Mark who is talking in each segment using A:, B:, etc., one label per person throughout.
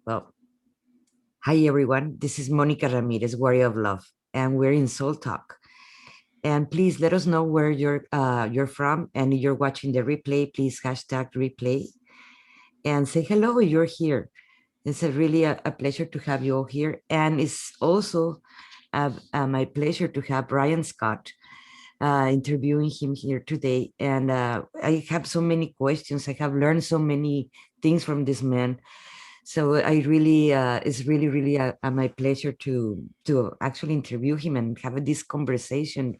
A: Well, hi everyone. This is Monica Ramirez, Warrior of Love, and we're in Soul Talk. And please let us know where you're from, and if you're watching the replay, please hashtag replay and say hello if you're here. It's really a pleasure to have you all here, and it's also my pleasure to have Brian Scott interviewing him here today. And I have so many questions. I have learned so many things from this man. So I really, it's really my pleasure to actually interview him and have this conversation.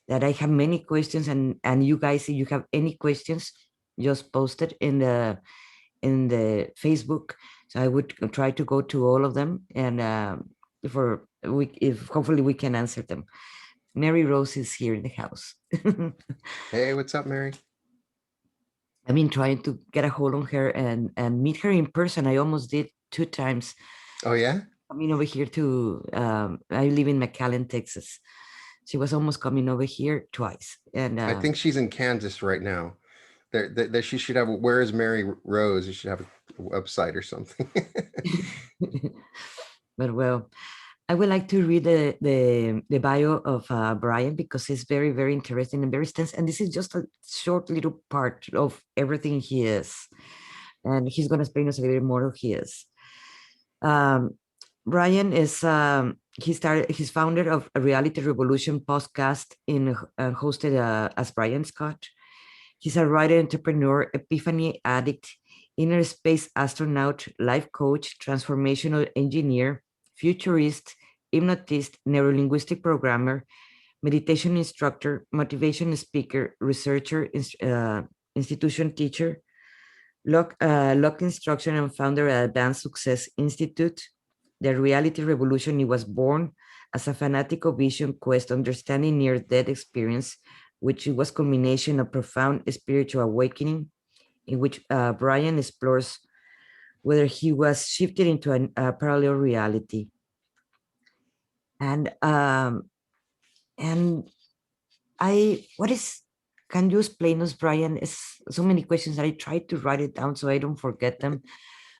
A: That I have many questions, and you guys, if you have any questions, just post it in the Facebook. So I would try to go to all of them, and if hopefully we can answer them. Mary Rose is here in the house.
B: Hey, what's up, Mary?
A: I've been trying to get a hold on her and meet her in person. I almost did 2 times.
B: Oh, yeah?
A: Coming over here to, I live in McAllen, Texas. She was almost coming over here twice. And
B: I think she's in Kansas right now. There, she should have Where is Mary Rose? You should have a website or something.
A: but well, I would like to read the bio of Brian because it's very interesting and very extensive. And this is just a short little part of everything he is. And he's going to explain us a little bit more who he is. Um, Brian is he's founder of a Reality Revolution podcast in hosted as Brian Scott. He's a writer, entrepreneur, epiphany addict, inner space astronaut, life coach, transformational engineer, futurist, hypnotist, neurolinguistic programmer, meditation instructor, motivation speaker, researcher, institution teacher, Lock Instruction, and founder of Advanced Success Institute. The Reality Revolution, he was born as a fanatical vision quest, understanding near-death experience, which was culmination of profound spiritual awakening, in which Brian explores whether he was shifted into a parallel reality. And and what is, can you explain us, Brian? It's so many questions that I tried to write it down so I don't forget them,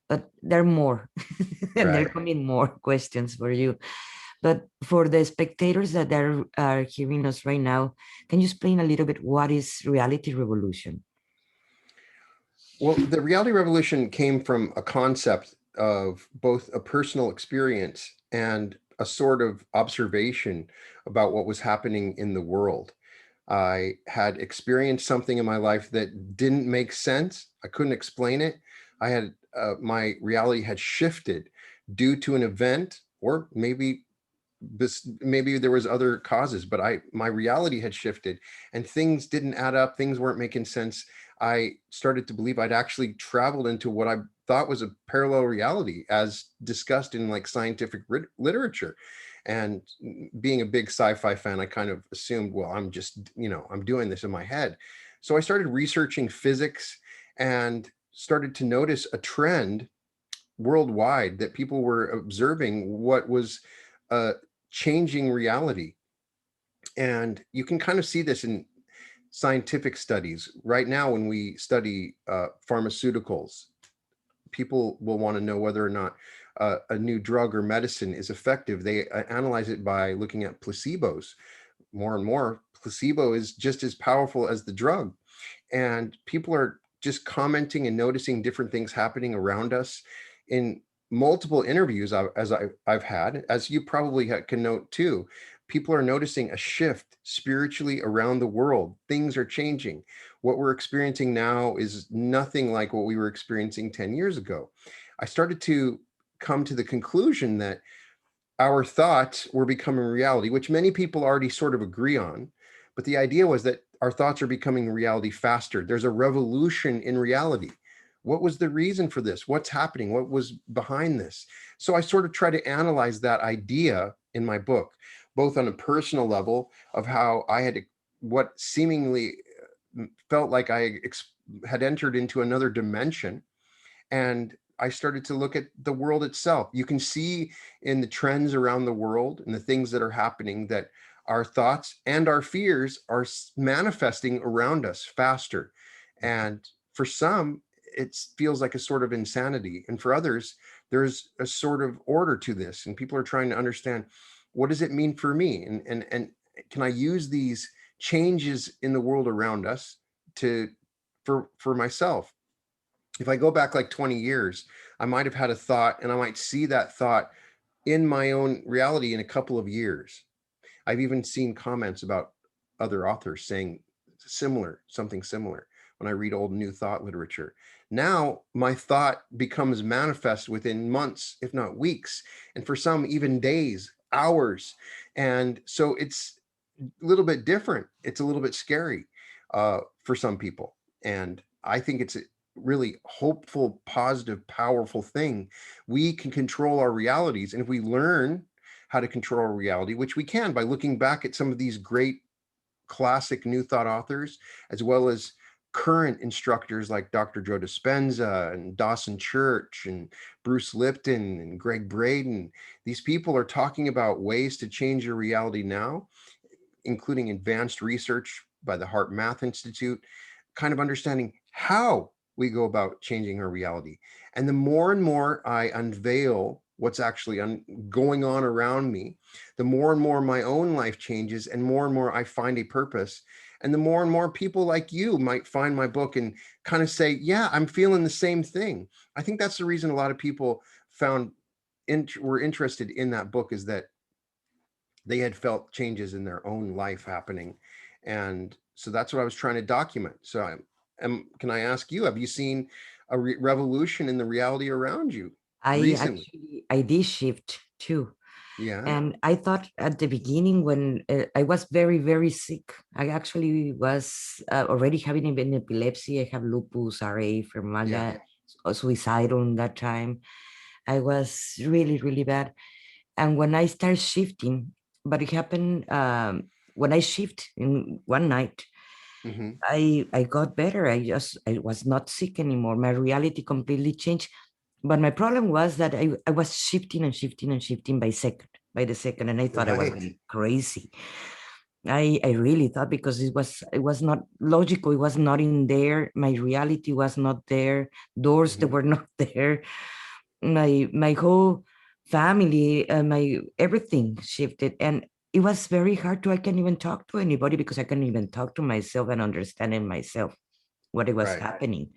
A: but there are more, and there
B: Right.
A: are coming more questions for you. But for the spectators that are hearing us right now, can you explain a little bit what is reality revolution?
B: Well, the reality revolution came from a concept of both a personal experience and a sort of observation about what was happening in the world. I had experienced something in my life that didn't make sense. I couldn't explain it. I had my reality had shifted due to an event, or maybe there was other causes, but my reality had shifted and things didn't add up. Things weren't making sense. I started to believe I'd actually traveled into what I thought was a parallel reality as discussed in like scientific literature. And being a big sci-fi fan, I kind of assumed, well, I'm just, I'm doing this in my head. So I started researching physics and started to notice a trend worldwide that people were observing what was uh, changing reality. And you can kind of see this in scientific studies. Right now, when we study pharmaceuticals, people will want to know whether or not a new drug or medicine is effective. They analyze it by looking at placebos. More and more, placebo is just as powerful as the drug. And people are just commenting and noticing different things happening around us in multiple interviews I've had, as you probably can note too. People are noticing a shift spiritually around the world. Things are changing. What we're experiencing now is nothing like what we were experiencing 10 years ago. I started to come to the conclusion that our thoughts were becoming reality, which many people already sort of agree on. But the idea was that our thoughts are becoming reality faster. There's a revolution in reality. What was the reason for this? What's happening? What was behind this? So I sort of try to analyze that idea in my book, both on a personal level of how I had what seemingly felt like had entered into another dimension, and I started to look at the world itself. You can see in the trends around the world and the things that are happening that our thoughts and our fears are manifesting around us faster. And for some, it feels like a sort of insanity. And for others, there's a sort of order to this, and people are trying to understand, what does it mean for me, and can I use these changes in the world around us to for myself. If I go back like 20 years, I might have had a thought, and I might see that thought in my own reality in a couple of years. I've even seen comments about other authors saying something similar when I read old New Thought literature. Now, my thought becomes manifest within months, if not weeks, and for some, even days, hours. And so it's a little bit different. It's a little bit scary for some people. And I think it's a really hopeful, positive, powerful thing. We can control our realities. And if we learn how to control our reality, which we can by looking back at some of these great classic New Thought authors, as well as current instructors like Dr. Joe Dispenza and Dawson Church and Bruce Lipton and Greg Braden. These people are talking about ways to change your reality now, including advanced research by the Heart Math Institute, kind of understanding how we go about changing our reality. And the more and more I unveil what's actually going on around me, the more and more my own life changes, and more I find a purpose. And the more people like you might find my book and kind of say, yeah, I'm feeling the same thing. I think that's the reason a lot of people were interested in that book, is that they had felt changes in their own life happening. And so that's what I was trying to document. So can I ask you, have you seen a revolution in the reality around you recently?
A: I did shift too.
B: Yeah.
A: And I thought at the beginning, when I was very, very sick, I actually was already having even epilepsy. I have lupus, RA,
B: Yeah.
A: fibromyalgia, suicidal in that time. I was really, really bad. And when I started shifting, but it happened when I shift in one night,
B: Mm-hmm.
A: I got better. I was not sick anymore. My reality completely changed. But my problem was that I was shifting and shifting and shifting by the second, and I thought I was
B: Right.
A: going crazy. I really thought, because it was not logical. It was not in there. My reality was not there. Doors that
B: Mm-hmm.
A: were not there. My whole family, my everything shifted, and it was very hard to. I can't even talk to anybody because I couldn't even talk to myself and understand in myself what it was
B: Right.
A: happening.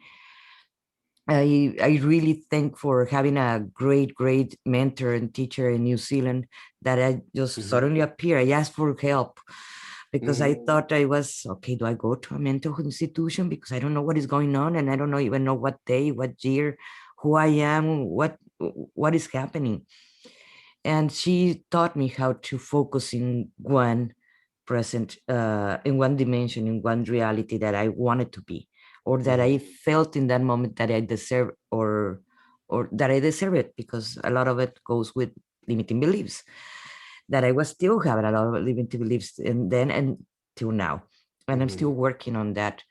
A: I really thank for having a great mentor and teacher in New Zealand that I just
B: Mm-hmm.
A: suddenly appear. I asked for help because
B: Mm-hmm.
A: I thought I was okay. Do I go to a mental institution because I don't know what is going on, and I don't know even know what day, what year, who I am, what is happening. And she taught me how to focus in one present, in one dimension, in one reality that I wanted to be, or that
B: Mm-hmm.
A: I felt in that moment that I deserve, or that I deserve it, because a lot of it goes with limiting beliefs that I was still having a lot of limiting beliefs, and then and till now, and I'm
B: Mm-hmm.
A: still working on that.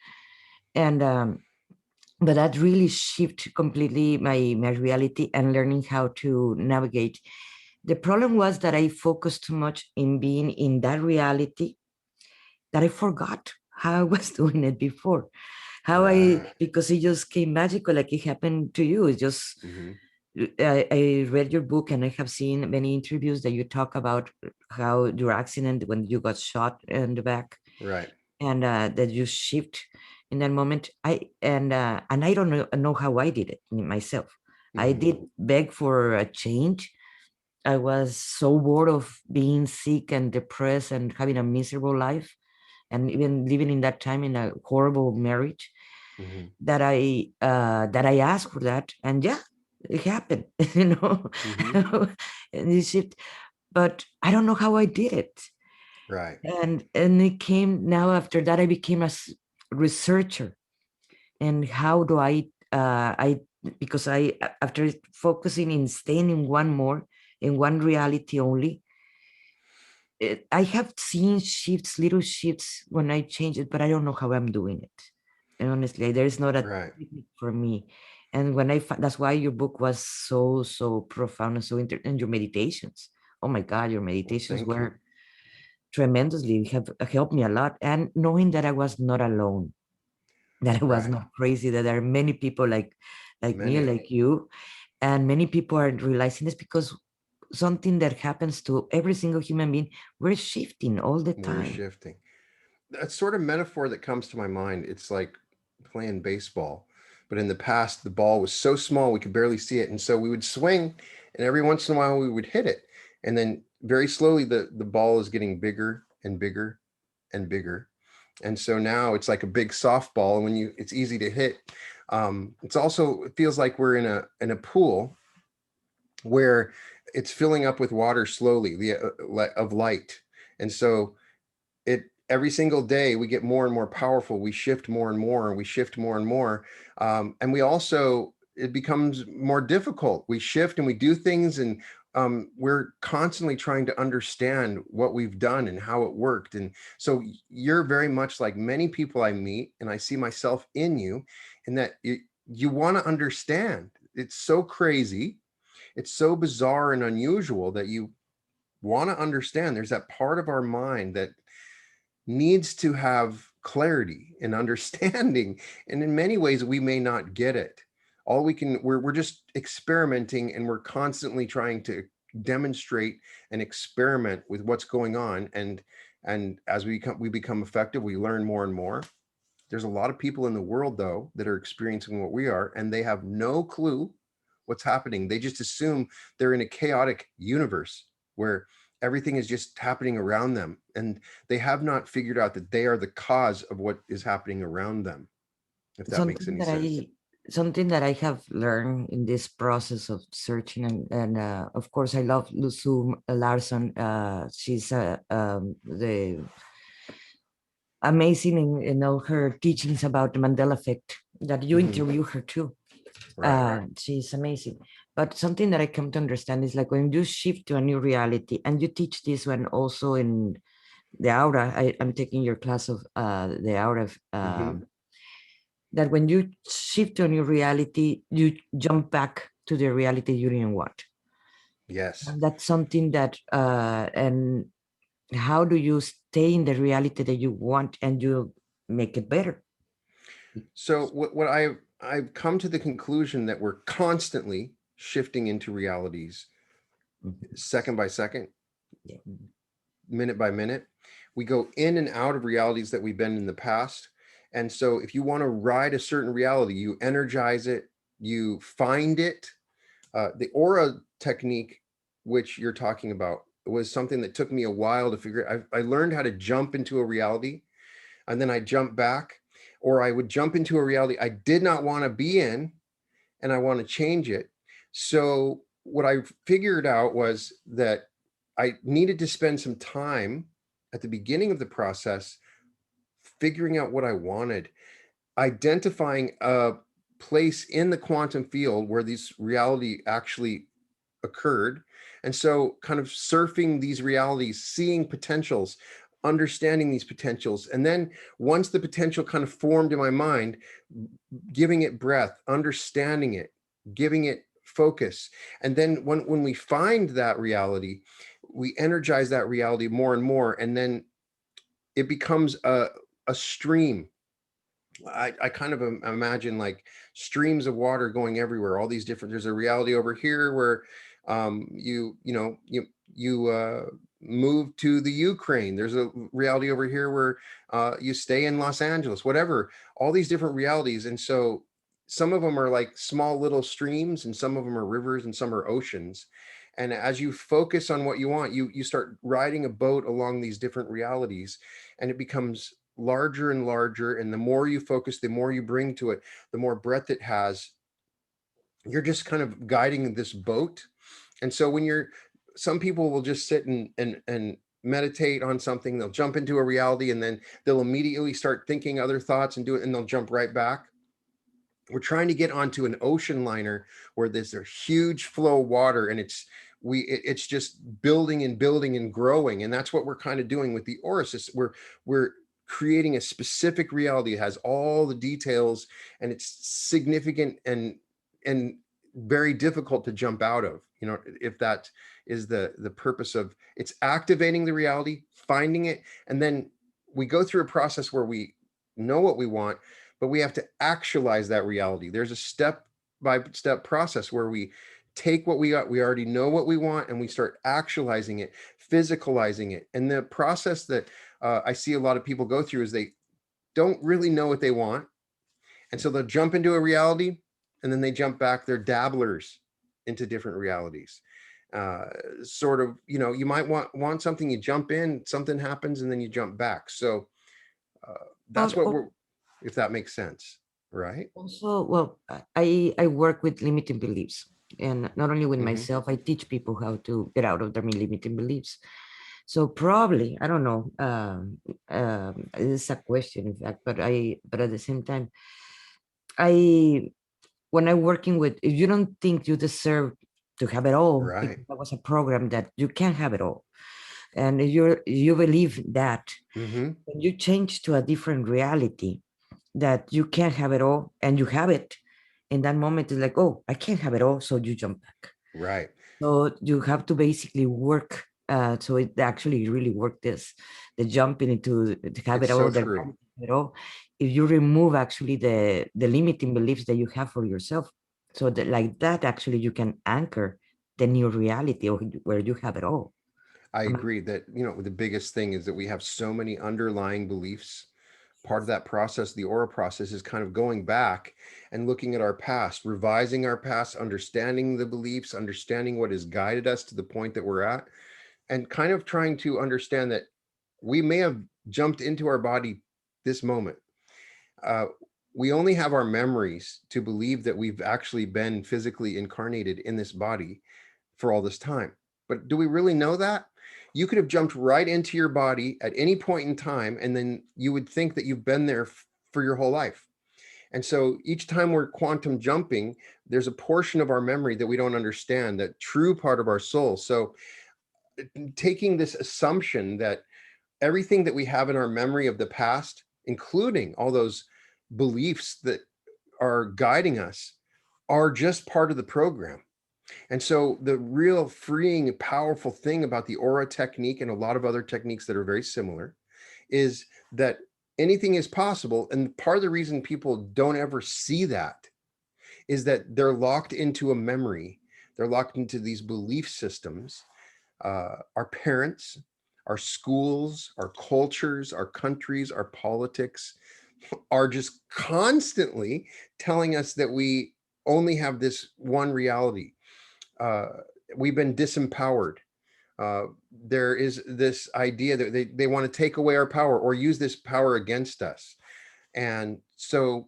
A: And but that really shifted completely my reality and learning how to navigate. The problem was that I focused too much in being in that reality that I forgot how I was doing it before. How
B: Right.
A: because it just came magical, like it happened to you. It's just,
B: Mm-hmm.
A: I read your book and I have seen many interviews that you talk about how your accident when you got shot in the back,
B: Right.
A: and that you shift in that moment. And I don't know how I did it myself. I
B: Mm-hmm.
A: did beg for a change. I was so bored of being sick and depressed and having a miserable life, and even living in that time in a horrible marriage,
B: Mm-hmm.
A: that I asked for that, and yeah, it happened. You know,
B: Mm-hmm.
A: and it shift. But I don't know how I did it,
B: Right.
A: and it came now after that I became a researcher. And how do I because I after focusing in staying in one more in one reality only, I have seen shifts, little shifts when I change it, but I don't know how I'm doing it. And honestly, there is not a
B: Right.
A: technique for me. And when that's why your book was so profound and so and your meditations. Oh my God, your
B: Well,
A: meditations
B: thank you.
A: were tremendously have helped me a lot. And knowing that I was not alone, that I was
B: Right.
A: not crazy, that there are many people like me,
B: Many.
A: like you, And many people are realizing this because something that happens to every single human being, we're shifting all the
B: We're
A: time.
B: shifting. That sort of metaphor that comes to my mind, it's like playing baseball. But in the past, the ball was so small we could barely see it. And so we would swing, and every once in a while we would hit it. And then very slowly the ball is getting bigger and bigger and bigger. And so now it's like a big softball. And when you it's easy to hit. It's also, it feels like we're in a pool where it's filling up with water slowly, of light. And so it every single day we get more and more powerful, we shift more and more, and we shift more and more, and we also, it becomes more difficult. We shift and we do things, and we're constantly trying to understand what we've done and how it worked. And so you're very much like many people I meet, and I see myself in you, in that you want to understand. It's so crazy, it's so bizarre and unusual that you want to understand. There's that part of our mind that needs to have clarity and understanding. And in many ways, we may not get it. All we can, we're just experimenting, and we're constantly trying to demonstrate and experiment with what's going on. And as we become effective, we learn more and more. There's a lot of people in the world, though, that are experiencing what we are, and they have no clue what's happening. They just assume they're in a chaotic universe where everything is just happening around them. And they have not figured out that they are the cause of what is happening around them, if that makes
A: something
B: any
A: that
B: sense.
A: I something that I have learned in this process of searching, and of course I love Lusu Larson. She's the amazing in all her teachings about the Mandela effect. That you
B: Hmm.
A: interview her too.
B: Right.
A: She's amazing. But something that I come to understand is like when you shift to a new reality, and you teach this one also in the aura. I'm taking your class of the aura.
B: Hmm.
A: That when you shift to a new reality, you jump back to the reality you didn't want.
B: Yes.
A: And that's something that, and how do you stay in the reality that you want and you make it better?
B: So what I've come to the conclusion that we're constantly shifting into realities, second by second,
A: Yeah.
B: minute by minute. We go in and out of realities that we've been in the past. And so if you want to ride a certain reality, you energize it, you find it. The aura technique, which you're talking about, was something that took me a while to figure. I learned how to jump into a reality, and then I jump back, or I would jump into a reality I did not want to be in, and I want to change it. So what I figured out was that I needed to spend some time at the beginning of the process figuring out what I wanted, identifying a place in the quantum field where this reality actually occurred. And so kind of surfing these realities, seeing potentials, understanding these potentials. And then once the potential kind of formed in my mind, giving it breath, understanding it, giving it focus. And then when we find that reality, we energize that reality more and more. And then it becomes a stream. I kind of imagine like streams of water going everywhere, all these different, there's a reality over here where you move to the Ukraine. There's a reality over here where you stay in Los Angeles, whatever, all these different realities. And so some of them are like small little streams, and some of them are rivers, and some are oceans. And as you focus on what you want, you start riding a boat along these different realities, and it becomes larger and larger. And the more you focus, the more you bring to it, the more breadth it has. You're just kind of guiding this boat. And so when you're, some people will just sit and meditate on something, they'll jump into a reality, and then they'll immediately start thinking other thoughts and do it, and they'll jump right back. We're trying to get onto an ocean liner where there's a huge flow of water, and it's just building and building and growing. And that's what we're kind of doing with the Orisis. We're creating a specific reality. It has all the details, and it's significant and very difficult to jump out of, if that is the purpose of, it's activating the reality, finding it. And then we go through a process where we know what we want, but we have to actualize that reality. There's a step step process where we take what we got, we already know what we want, and we start actualizing it, physicalizing it. And the process that I see a lot of people go through is they don't really know what they want. And so they'll jump into a reality and then they jump back. They're dabblers into different realities. Sort of, you might want something, you jump in, something happens, and then you jump back. So that's what we're, if that makes sense, right?
A: Also, well, I work with limiting beliefs, and not only with
B: Mm-hmm.
A: myself, I teach people how to get out of their limiting beliefs. So probably, I don't know, it's a question, in fact, but at the same time, I, when I'm working with, if you don't think you deserve to have it all,
B: Right.
A: because that was a program that you can't have it all, and if you believe that,
B: Mm-hmm.
A: when you change to a different reality, that you can't have it all and you have it, in that moment it's like, oh, I can't have it all, so you jump back.
B: Right.
A: So you have to basically work, so it actually really work, this the jumping into to have
B: It's
A: it
B: so
A: all, the
B: true.
A: reality of it all, if you remove actually the limiting beliefs that you have for yourself, so that like that actually you can anchor the new reality where you have it all.
B: I
A: I mean,
B: agree that, the biggest thing is that we have so many underlying beliefs. Part of that process, the aura process, is kind of going back and looking at our past, revising our past, understanding the beliefs, understanding what has guided us to the point that we're at, and kind of trying to understand that we may have jumped into our body this moment. Uh, we only have our memories to believe that we've actually been physically incarnated in this body for all this time. But do we really know that? You could have jumped right into your body at any point in time, and then you would think that you've been there for your whole life. And so each time we're quantum jumping, there's a portion of our memory that we don't understand, that true part of our soul. So taking this assumption that everything that we have in our memory of the past, including all those beliefs that are guiding us, are just part of the program. And so the real freeing, powerful thing about the aura technique and a lot of other techniques that are very similar is that anything is possible. And part of the reason people don't ever see that is that they're locked into a memory. They're locked into these belief systems. Our parents, our schools, our cultures, our countries, our politics are just constantly telling us that we only have this one reality. uh, we've been disempowered. Uh, there is this idea that they want to take away our power or use this power against us. And so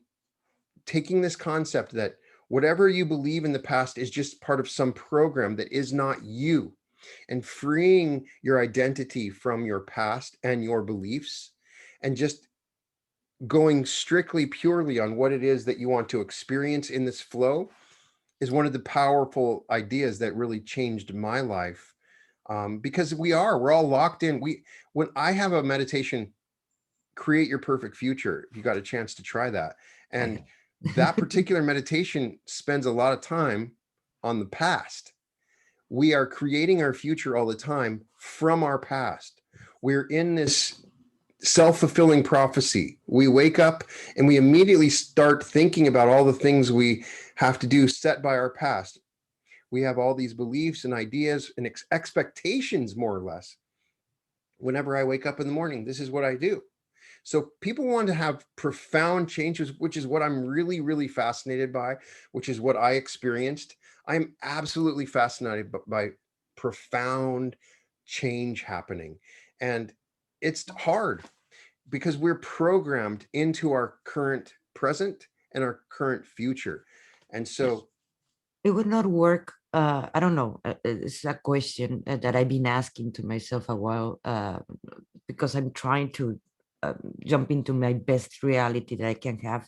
B: taking this concept that whatever you believe in the past is just part of some program that is not you, and freeing your identity from your past and your beliefs, and just going strictly purely on what it is that you want to experience in this flow, is one of the powerful ideas that really changed my life. Because we're all locked in. When I have a meditation, create your perfect future, if you got a chance to try that. And that particular meditation spends a lot of time on the past. We are creating our future all the time from our past. We're in this self-fulfilling prophecy. We wake up and we immediately start thinking about all the things we have to do set by our past. We have all these beliefs and ideas and expectations, more or less. Whenever I wake up in the morning, this is what I do. So people want to have profound changes, which is what I'm really, really fascinated by, which is what I experienced. I'm absolutely fascinated by profound change happening. And it's hard because we're programmed into our current present and our current future. And so,
A: it would not work. I don't know. It's a question that I've been asking to myself a while, because I'm trying to jump into my best reality that I can have.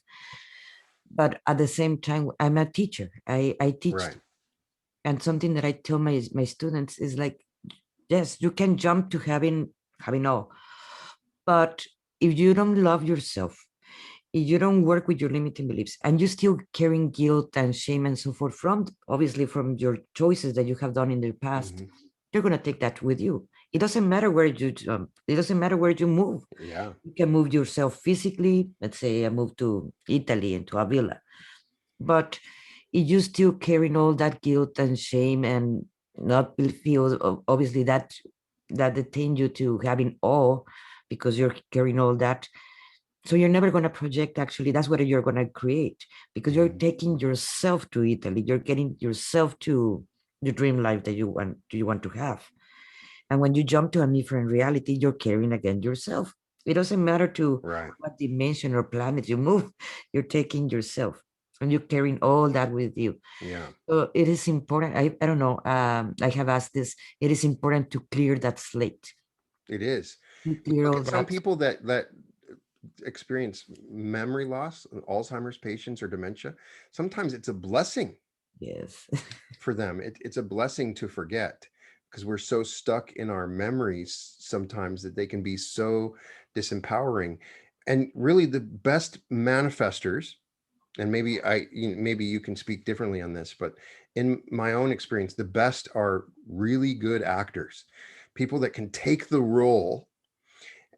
A: But at the same time, I'm a teacher. I teach,
B: right.
A: and something that I tell my students is like, yes, you can jump to having all, but if you don't love yourself, if you don't work with your limiting beliefs, and you're still carrying guilt and shame and so forth from, obviously, from your choices that you have done in the past,
B: Mhm.
A: you're going to take that with you. It doesn't matter where you jump. It doesn't matter where you move.
B: Yeah.
A: You can move yourself physically. Let's say I move to Italy into a villa, but if you still carrying all that guilt and shame and not feel obviously that detain you to having awe because you're carrying all that, so you're never going to project. Actually, that's what you're going to create, because you're taking yourself to Italy, you're getting yourself to the dream life that you want to have. And when you jump to a different reality, you're carrying again yourself. It doesn't matter to
B: Right.
A: what dimension or planet you move, you're taking yourself and you're carrying all that with you.
B: Yeah,
A: So it is important. I don't know. I have asked this. It is important to clear that slate,
B: it is.
A: to
B: You
A: clear
B: look
A: all
B: at some
A: that.
B: people that experience memory loss, Alzheimer's patients or dementia. Sometimes it's a blessing
A: Yes.
B: for them. It's a blessing to forget, because we're so stuck in our memories sometimes that they can be so disempowering. And really, the best manifestors, and maybe you can speak differently on this, but in my own experience, the best are really good actors, people that can take the role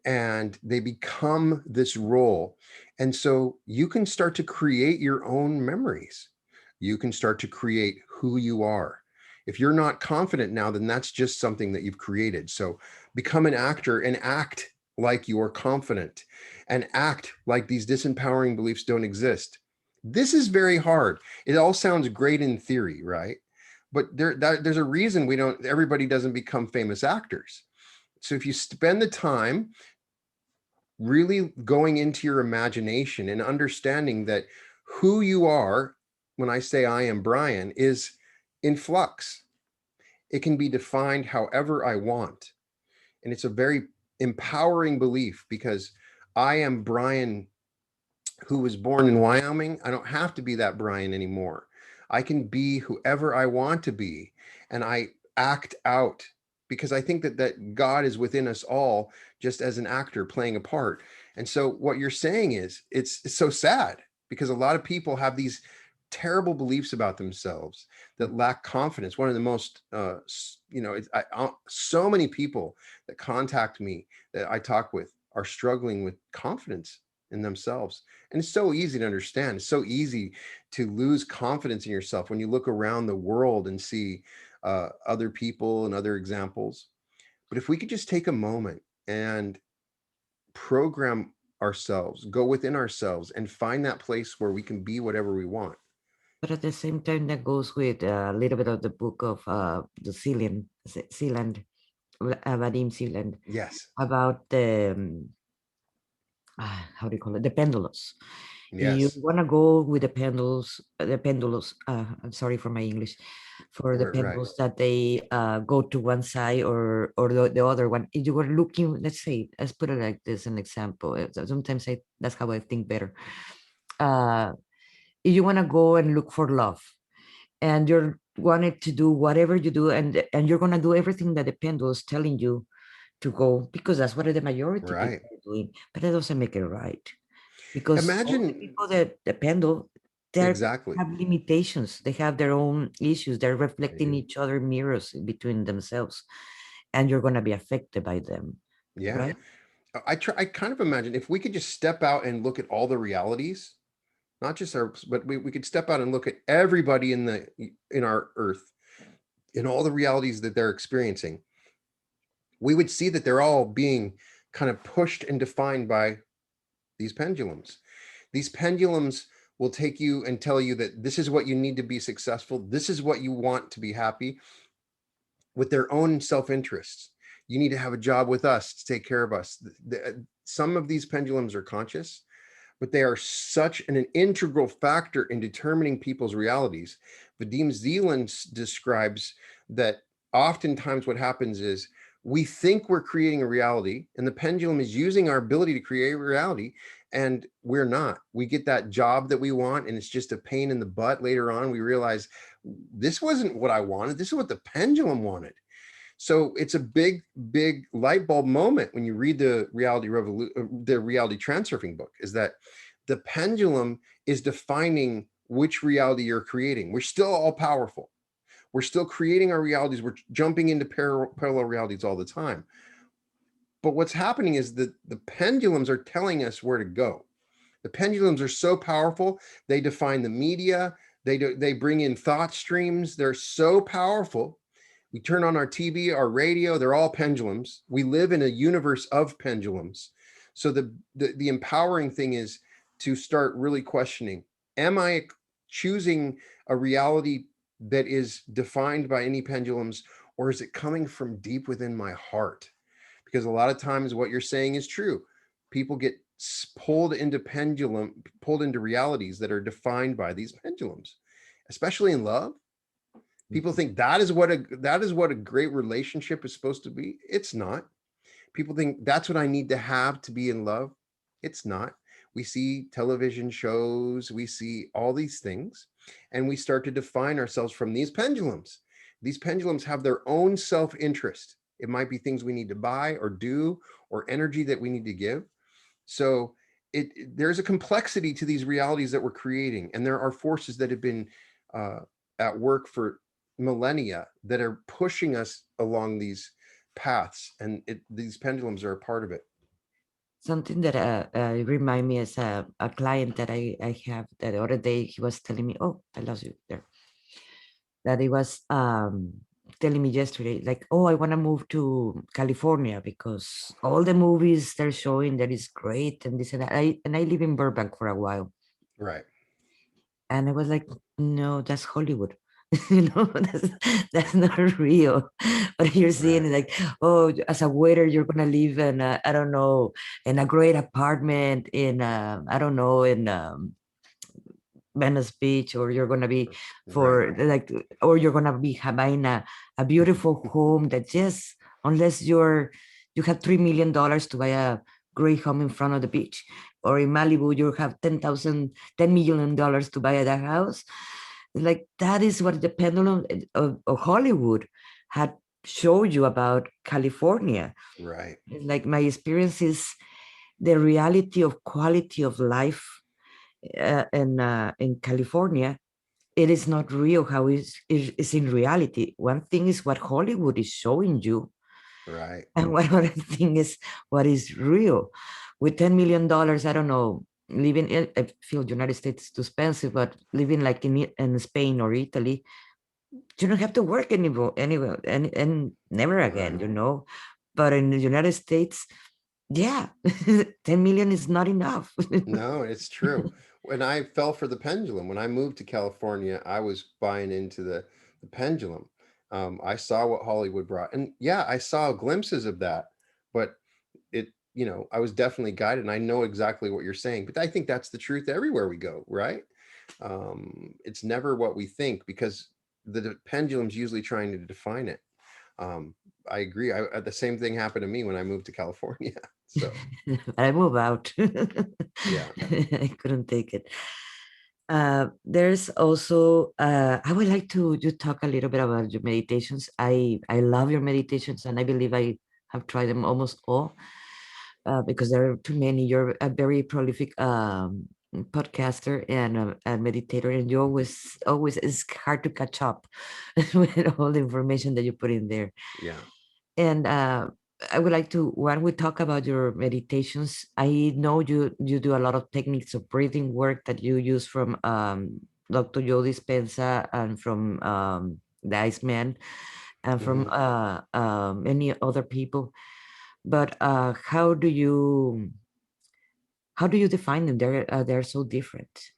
B: and they become this role. And so you can start to create your own memories. You can start to create who you are. If you're not confident now, then that's just something that you've created. So become an actor and act like you're confident, and act like these disempowering beliefs don't exist. This is very hard. It all sounds great in theory, right? But there's a reason everybody doesn't become famous actors. So if you spend the time really going into your imagination and understanding that who you are, when I say I am Brian, is in flux. It can be defined however I want. And it's a very empowering belief, because I am Brian who was born in Wyoming. I don't have to be that Brian anymore. I can be whoever I want to be, and I act out, because I think that God is within us all, just as an actor playing a part. And so what you're saying is, it's so sad, because a lot of people have these terrible beliefs about themselves that lack confidence. One of the most so many people that contact me, that I talk with, are struggling with confidence in themselves. And it's so easy to understand. It's so easy to lose confidence in yourself when you look around the world and see other people and other examples. But if we could just take a moment and program ourselves, go within ourselves, and find that place where we can be whatever we want.
A: But at the same time, that goes with a little bit of the book of the Sealand, Vadim Sealand,
B: Yes.
A: about the how do you call it, the pendulums. You
B: Yes.
A: want to go with the pendulums. I'm sorry for my English, for the
B: Right.
A: pendulums that they go to one side or the other one. If you were looking, let's put it like this, an example. Sometimes that's how I think better. Uh, if you want to go and look for love, and you're wanting to do whatever you do, and you're gonna do everything that the pendulum is telling you to go, because that's what the majority of
B: Right.
A: people are doing, but that doesn't make it right, because all the
B: Imagine.
A: people that depend on, they
B: Exactly.
A: have limitations, they have their own issues, they're
B: They
A: reflecting
B: do.
A: each other mirrors between themselves, and you're going to be affected by them,
B: Yeah.
A: right?
B: I kind of imagine if we could just step out and look at all the realities, not just our, but we could step out and look at everybody in our earth, in all the realities that they're experiencing. We would see that they're all being kind of pushed and defined by these pendulums. These pendulums will take you and tell you that this is what you need to be successful, this is what you want to be happy, with their own self-interests. You need to have a job with us to take care of us. Some of these pendulums are conscious, but they are such an integral factor in determining people's realities. Vadim Zeland describes that oftentimes what happens is we think we're creating a reality, and the pendulum is using our ability to create a reality, and we're not. We get that job that we want, and it's just a pain in the butt. Later on, we realize this wasn't what I wanted. This is what the pendulum wanted. So it's a big light bulb moment when you read the the reality transurfing book, is that the pendulum is defining which reality you're creating. We're still all powerful. We're still creating our realities. We're jumping into parallel realities all the time. But what's happening is that the pendulums are telling us where to go. The pendulums are so powerful. They define the media, They bring in thought streams. They're so powerful. We turn on our TV, our radio, they're all pendulums. We live in a universe of pendulums. So the empowering thing is to start really questioning, am I choosing a reality that is defined by any pendulums, or is it coming from deep within my heart? Because a lot of times what you're saying is true. People get pulled into realities that are defined by these pendulums, especially in love. People think that is what a great relationship is supposed to be. It's not. People think that's what I need to have to be in love. It's not. We see television shows, we see all these things, and we start to define ourselves from these pendulums. These pendulums have their own self-interest. It might be things we need to buy or do, or energy that we need to give. So there's a complexity to these realities that we're creating, and there are forces that have been uh, at work for millennia that are pushing us along these paths, and these pendulums are a part of it.
A: Something that remind me as a client that I have that the other day, he was telling me, oh, I lost you there. That he was telling me yesterday, like, oh, I want to move to California because all the movies they're showing that is great and this and that. I live in Burbank for a while.
B: Right.
A: And I was like, no, that's Hollywood. That's not real. But you're seeing
B: Right.
A: it like, oh, as a waiter, you're gonna live in I don't know, in a great apartment in I don't know, in Venice Beach, or you're gonna be
B: Right.
A: for like, or you're gonna be buying a beautiful home that just unless you have $3 million to buy a great home in front of the beach, or in Malibu you have $10 million to buy that house. Like that is what the pendulum of Hollywood had showed you about California.
B: Right.
A: Like my experience is the reality of quality of life in California. It is not real how is in reality. One thing is what Hollywood is showing you,
B: Right.
A: and one other thing is what is real. With $10 million, I don't know, living in, I feel United States is too expensive, but living like in Spain or Italy, you don't have to work anywhere and never again,
B: Right.
A: you know. But in the United States, yeah, 10 million is not enough.
B: No, it's true. When I fell for the pendulum, when I moved to California, I was buying into the pendulum. I saw what Hollywood brought, and yeah, I saw glimpses of that, but I was definitely guided, and I know exactly what you're saying. But I think that's the truth everywhere we go, right? It's never what we think, because the pendulum's usually trying to define it. Um, I agree. The same thing happened to me when I moved to California. So
A: I move out.
B: yeah.
A: I couldn't take it. There's also I would like to you talk a little bit about your meditations. I love your meditations, and I believe I have tried them almost all because there are too many. You're a very prolific podcaster and a meditator, and you always it's hard to catch up with all the information that you put in there.
B: Yeah.
A: And I would like to, when we talk about your meditations, I know you do a lot of techniques of breathing work that you use from Dr. Joe Dispenza and from the Iceman and from
B: Hmm.
A: many other people. But how do you define them? They're so different.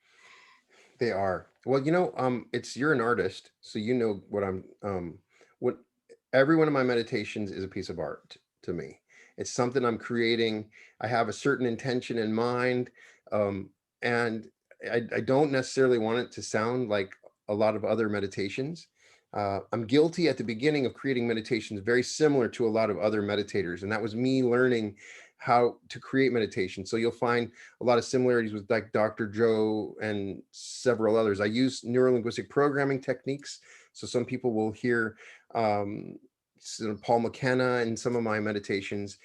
B: They are. Well, it's you're an artist, so you know what every one of my meditations is a piece of art to me. It's something I'm creating. I have a certain intention in mind, and I don't necessarily want it to sound like a lot of other meditations. I'm guilty at the beginning of creating meditations very similar to a lot of other meditators, and that was me learning how to create meditation. So you'll find a lot of similarities with like Dr. Joe and several others. I use neurolinguistic programming techniques. So some people will hear Paul McKenna in some of my meditations,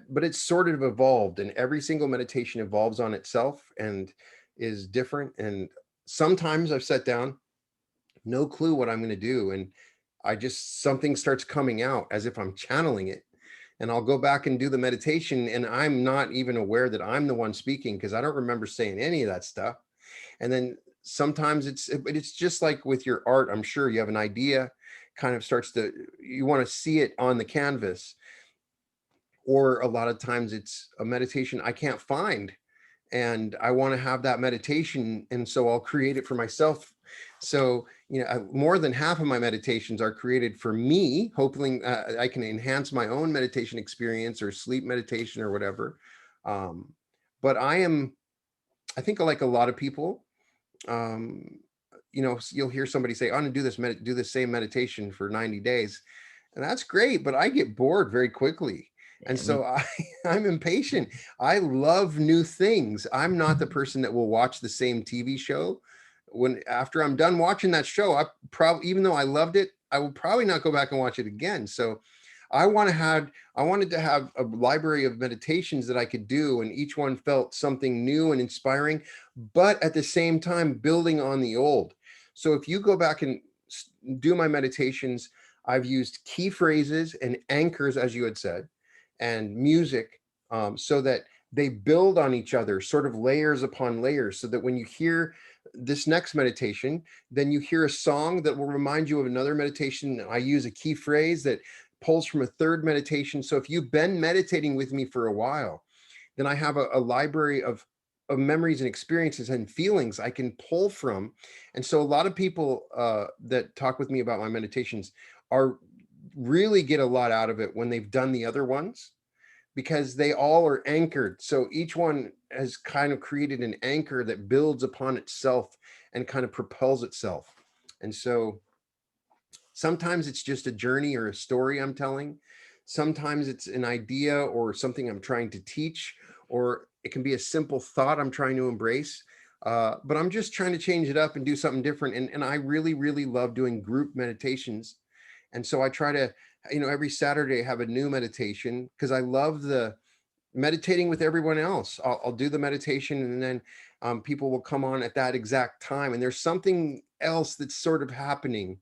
B: but it's sort of evolved, and every single meditation evolves on itself and is different. And sometimes I've sat down, no clue what I'm going to do, and I just something starts coming out as if I'm channeling it, and I'll go back and do the meditation, and I'm not even aware that I'm the one speaking because I don't remember saying any of that stuff. And then Sometimes it's just like with your art. I'm sure you have an idea, kind of starts to, you want to see it on the canvas, or a lot of times it's a meditation I can't find, and I want to have that meditation, and so I'll create it for myself. So more than half of my meditations are created for me, hoping I can enhance my own meditation experience or sleep meditation or whatever. um, but I think, like a lot of people, um, you'll hear somebody say, I'm going to do this same meditation for 90 days. And that's great, but I get bored very quickly. And
A: I mean,
B: so I'm impatient. I love new things. I'm not the person that will watch the same TV show. When after I'm done watching that show, I probably, even though I loved it, I will probably not go back and watch it again. So I wanted to have a library of meditations that I could do, and each one felt something new and inspiring, but at the same time building on the old. So if you go back and do my meditations, I've used key phrases and anchors, as you had said, and music, so that they build on each other, sort of layers upon layers, so that when you hear this next meditation, then you hear a song that will remind you of another meditation. I use a key phrase that pulls from a third meditation. So if you've been meditating with me for a while, then I have a library of memories and experiences and feelings I can pull from. And so a lot of people that talk with me about my meditations are really get a lot out of it when they've done the other ones, because they all are anchored. So each one has kind of created an anchor that builds upon itself and kind of propels itself. And so sometimes it's just a journey or a story I'm telling. Sometimes it's an idea or something I'm trying to teach, or it can be a simple thought I'm trying to embrace. But I'm just trying to change it up and do something different. And I really, really love doing group meditations. And so I try to, every Saturday have a new meditation, because I love the meditating with everyone else. I'll do the meditation, and then people will come on at that exact time. And there's something else that's sort of happening.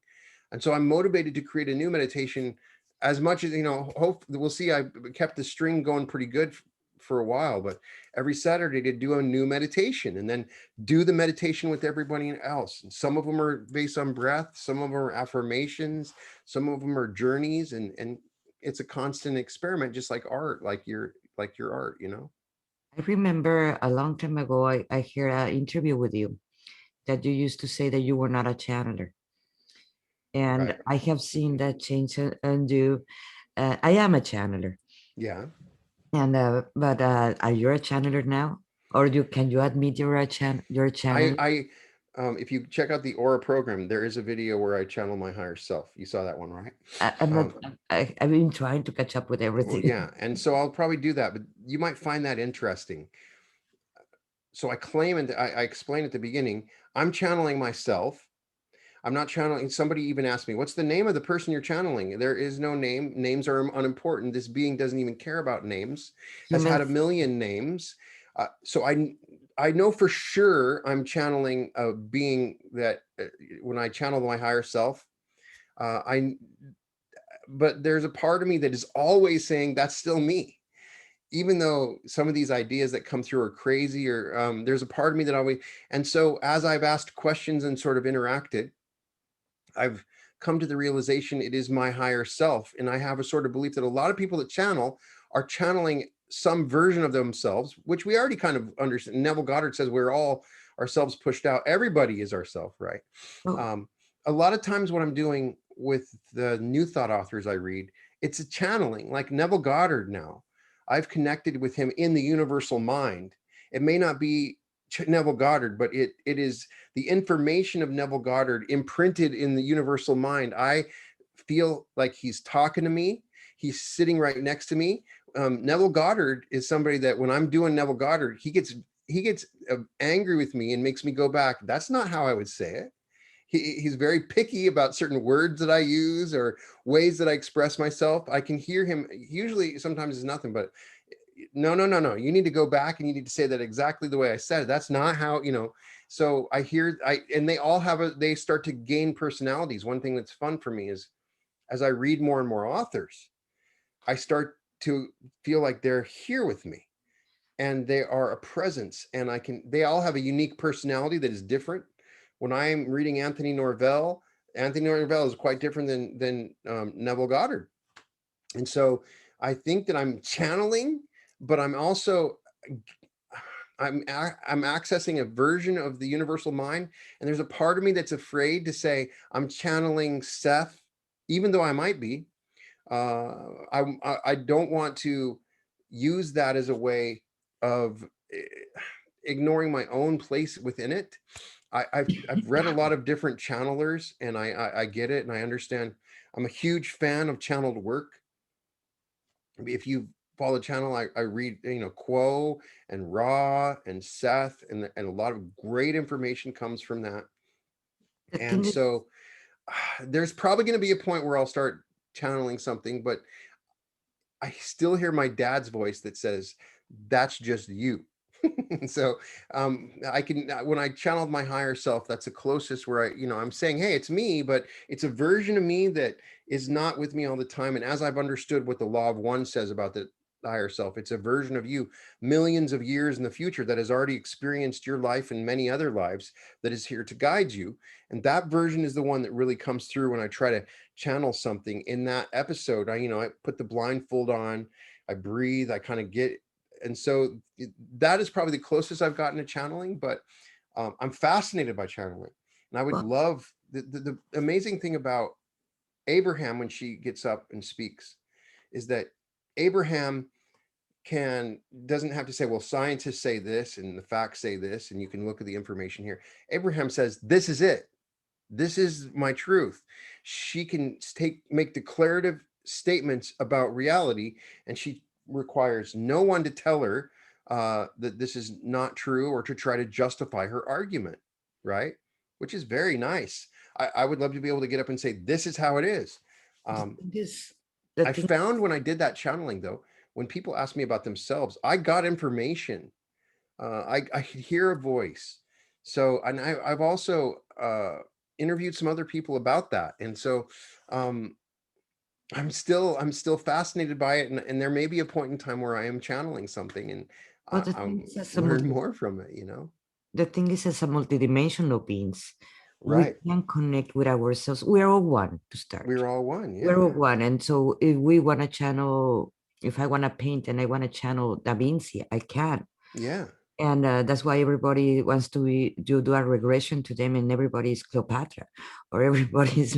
B: And so I'm motivated to create a new meditation as much as, hope we'll see. I kept the string going pretty good for a while, but every Saturday to do a new meditation, and then do the meditation with everybody else. And some of them are based on breath, some of them are affirmations, some of them are journeys, and it's a constant experiment, just like art, like your art,
A: I remember a long time ago, I heard an interview with you that you used to say that you were not a channeler. And
B: Right.
A: I have seen that change and you. I am a channeler,
B: Yeah.
A: and but are you a channeler now, or can you admit you're a
B: I
A: channeler?
B: I if you check out the Aura program, there is a video where I channel my higher self. You saw that one, right?
A: I'm not.
B: Um,
A: I've been trying to catch up with
B: well,
A: everything.
B: yeah, and so I'll probably do that, but you might find that interesting. So I claim, and I explain at the beginning, I'm channeling myself. I'm not channeling. Somebody even asked me, "What's the name of the person you're channeling?" There is no name. Names are unimportant. This being doesn't even care about names. Has had
A: Human.
B: a million names. So I know for sure I'm channeling a being that when I channel my higher self, I but there's a part of me that is always saying that's still me, even though some of these ideas that come through are crazy, or there's a part of me that always. And so as I've asked questions and sort of interacted, I've come to the realization it is my higher self. And I have a sort of belief that a lot of people that channel are channeling some version of themselves, which we already kind of understand. Neville Goddard says we're all ourselves pushed out. Everybody is ourself, right?
A: Oh,
B: Um, a lot of times what I'm doing with the new thought authors I read, it's a channeling, like Neville Goddard now. I've connected with him in the universal mind. It may not be Neville Goddard, but it is the information of Neville Goddard imprinted in the universal mind. I feel like he's talking to me. He's sitting right next to me. Neville Goddard is somebody that when I'm doing Neville Goddard, he gets angry with me and makes me go back. That's not how I would say it. He's very picky about certain words that I use or ways that I express myself. I can hear him. Usually, sometimes it's nothing, but no, no, no, no. You need to go back and you need to say that exactly the way I said it. That's not how. So and they all they start to gain personalities. One thing that's fun for me is as I read more and more authors, I start to feel like they're here with me and they are a presence, and they all have a unique personality that is different. When I'm reading Anthony Norvell is quite different than Neville Goddard. And so I think that I'm channeling, but I'm also I'm accessing a version of the universal mind, and there's a part of me that's afraid to say I'm channeling Seth, even though I might be. I don't want to use that as a way of ignoring my own place within it. I've read a lot of different channelers, and I get it, and I understand. I'm a huge fan of channeled work. If you follow the channel, I read, Quo and Ra and Seth, and a lot of great information comes from that.
A: The
B: And
A: thing is,
B: so there's probably going to be a point where I'll start channeling something, but I still hear my dad's voice that says, that's just you. So I can, when I channeled my higher self, that's the closest where I'm saying, hey, it's me, but it's a version of me that is not with me all the time. And as I've understood what the law of one says about the higher self, it's a version of you millions of years in the future that has already experienced your life and many other lives, that is here to guide you. And that version is the one that really comes through when I try to channel something. In that episode, I put the blindfold on, I breathe, I kind of get, and so that is probably the closest I've gotten to channeling. But I'm fascinated by channeling, and I would
A: well,
B: love the amazing thing about Abraham when she gets up and speaks is that Abraham doesn't have to say, well, scientists say this and the facts say this, and you can look at the information here. Abraham says, this is it. This is my truth. She can make declarative statements about reality, and she requires no one to tell her that this is not true or to try to justify her argument, right? Which is very nice. I would love to be able to get up and say, this is how it is.
A: the
B: Um,
A: thing is, the
B: I
A: thing
B: found when I did that channeling, though, when people ask me about themselves, I got information. I could hear a voice. So, and I've also interviewed some other people about that, and so um, I'm still fascinated by it, and there may be a point in time where I am channeling something, and
A: Well, the thing
B: I'm
A: is, as a
B: learn more from it.
A: the thing is, as a multidimensional beings, we
B: Right?
A: can connect with ourselves. We're all one to start.
B: We're all one.
A: We're all
B: Yeah.
A: one, and so if we want to channel, if I want to paint and I want to channel Da Vinci, I can.
B: Yeah.
A: And that's why everybody wants to do a regression to them, and everybody is Cleopatra, or everybody's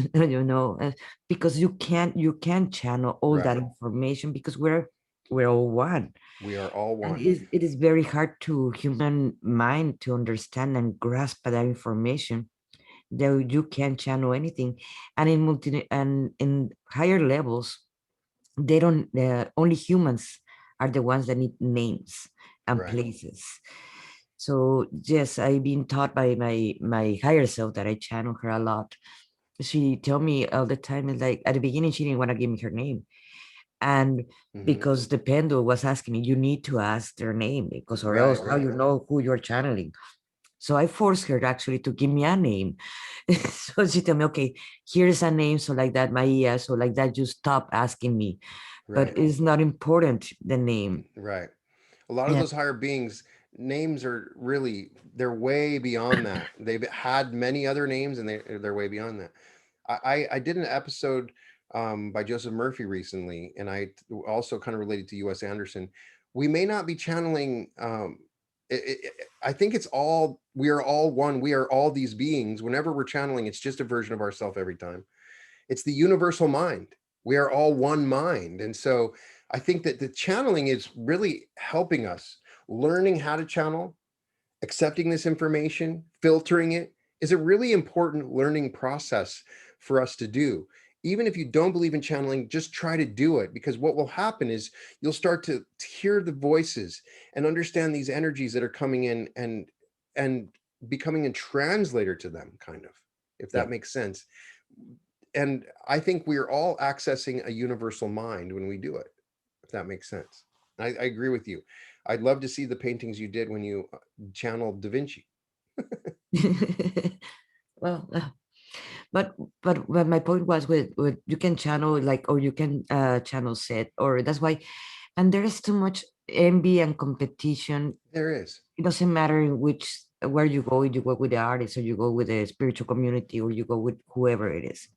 A: because you can't channel all that
B: Right.
A: information because we're all one.
B: We are all
A: And
B: one.
A: it is very hard to human mind to understand and grasp that information, that you can't channel anything. And in higher levels, they don't only humans are the ones that need names and
B: Right.
A: places. So yes, I've been taught by my higher self that I channel her a lot. She tell me all the time, is like, at the beginning she didn't want to give me her name, and
B: Hmm.
A: because the pendulum was asking me, you need to ask their name, because or
B: Right.
A: else how
B: Right.
A: you know who you're channeling. So I forced her actually to give me a name. So she told me, okay, here's a name. So like that, Maia. So like that, you stop asking me. But
B: Right.
A: it's not important, the name.
B: Right. A lot of
A: Yeah.
B: those higher beings names are really, they're way beyond that. They've had many other names, and they're way beyond that. I did an episode by Joseph Murphy recently, and I also kind of related to US Anderson. We may not be channeling I think it's all, we are all one, we are all these beings. Whenever we're channeling, it's just a version of ourselves every time. It's the universal mind. We are all one mind. And so I think that the channeling is really helping us learning how to channel, accepting this information, filtering it is a really important learning process for us to do. Even if you don't believe in channeling, just try to do it, because what will happen is you'll start to hear the voices and understand these energies that are coming in, and becoming a translator to them, kind of, if
A: Yeah.
B: that makes sense. And I think we're all accessing a universal mind when we do it, if that makes sense. I agree with you. I'd love to see the paintings you did when you channeled Da Vinci.
A: Well, but my point was, with you can channel, like, or you can channel set, or that's why. And there is too much envy and competition.
B: There is.
A: It doesn't matter in which where you go with the artist, or you go with the spiritual community, or you go with whoever it is.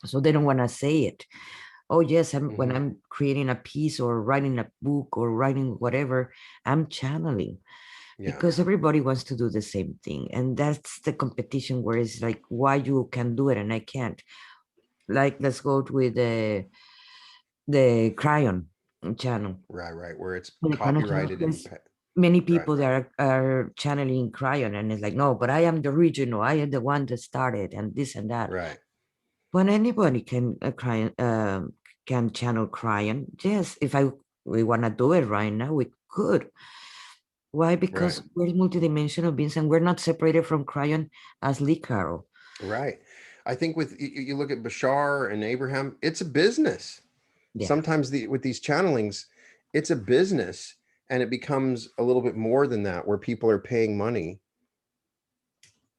A: So they don't want to say it. Oh yes, when
B: Mm-hmm.
A: I'm creating a piece or writing a book or writing whatever, I'm channeling,
B: Yeah.
A: because everybody wants to do the same thing, and that's the competition where it's like, why you can do it and I can't. Like, let's go with the Cryon channel.
B: Right. Right. Where it's
A: With the Cryon channel,
B: copyrighted and
A: there's many
B: right.
A: people that are channeling Cryon, and it's like, no, but I am the original. I am the one that started, and this and that.
B: Right.
A: When anybody can channel Cryon, yes. If we want to do it right now, we could. Why?
B: Right.
A: Because we're multidimensional beings, and we're not separated from Cryon as Lee Carroll.
B: Right. I think with you look at Bashar and Abraham, it's a business.
A: Yeah,
B: Sometimes with these channelings, it's a business, and it becomes a little bit more than that, where people are paying money.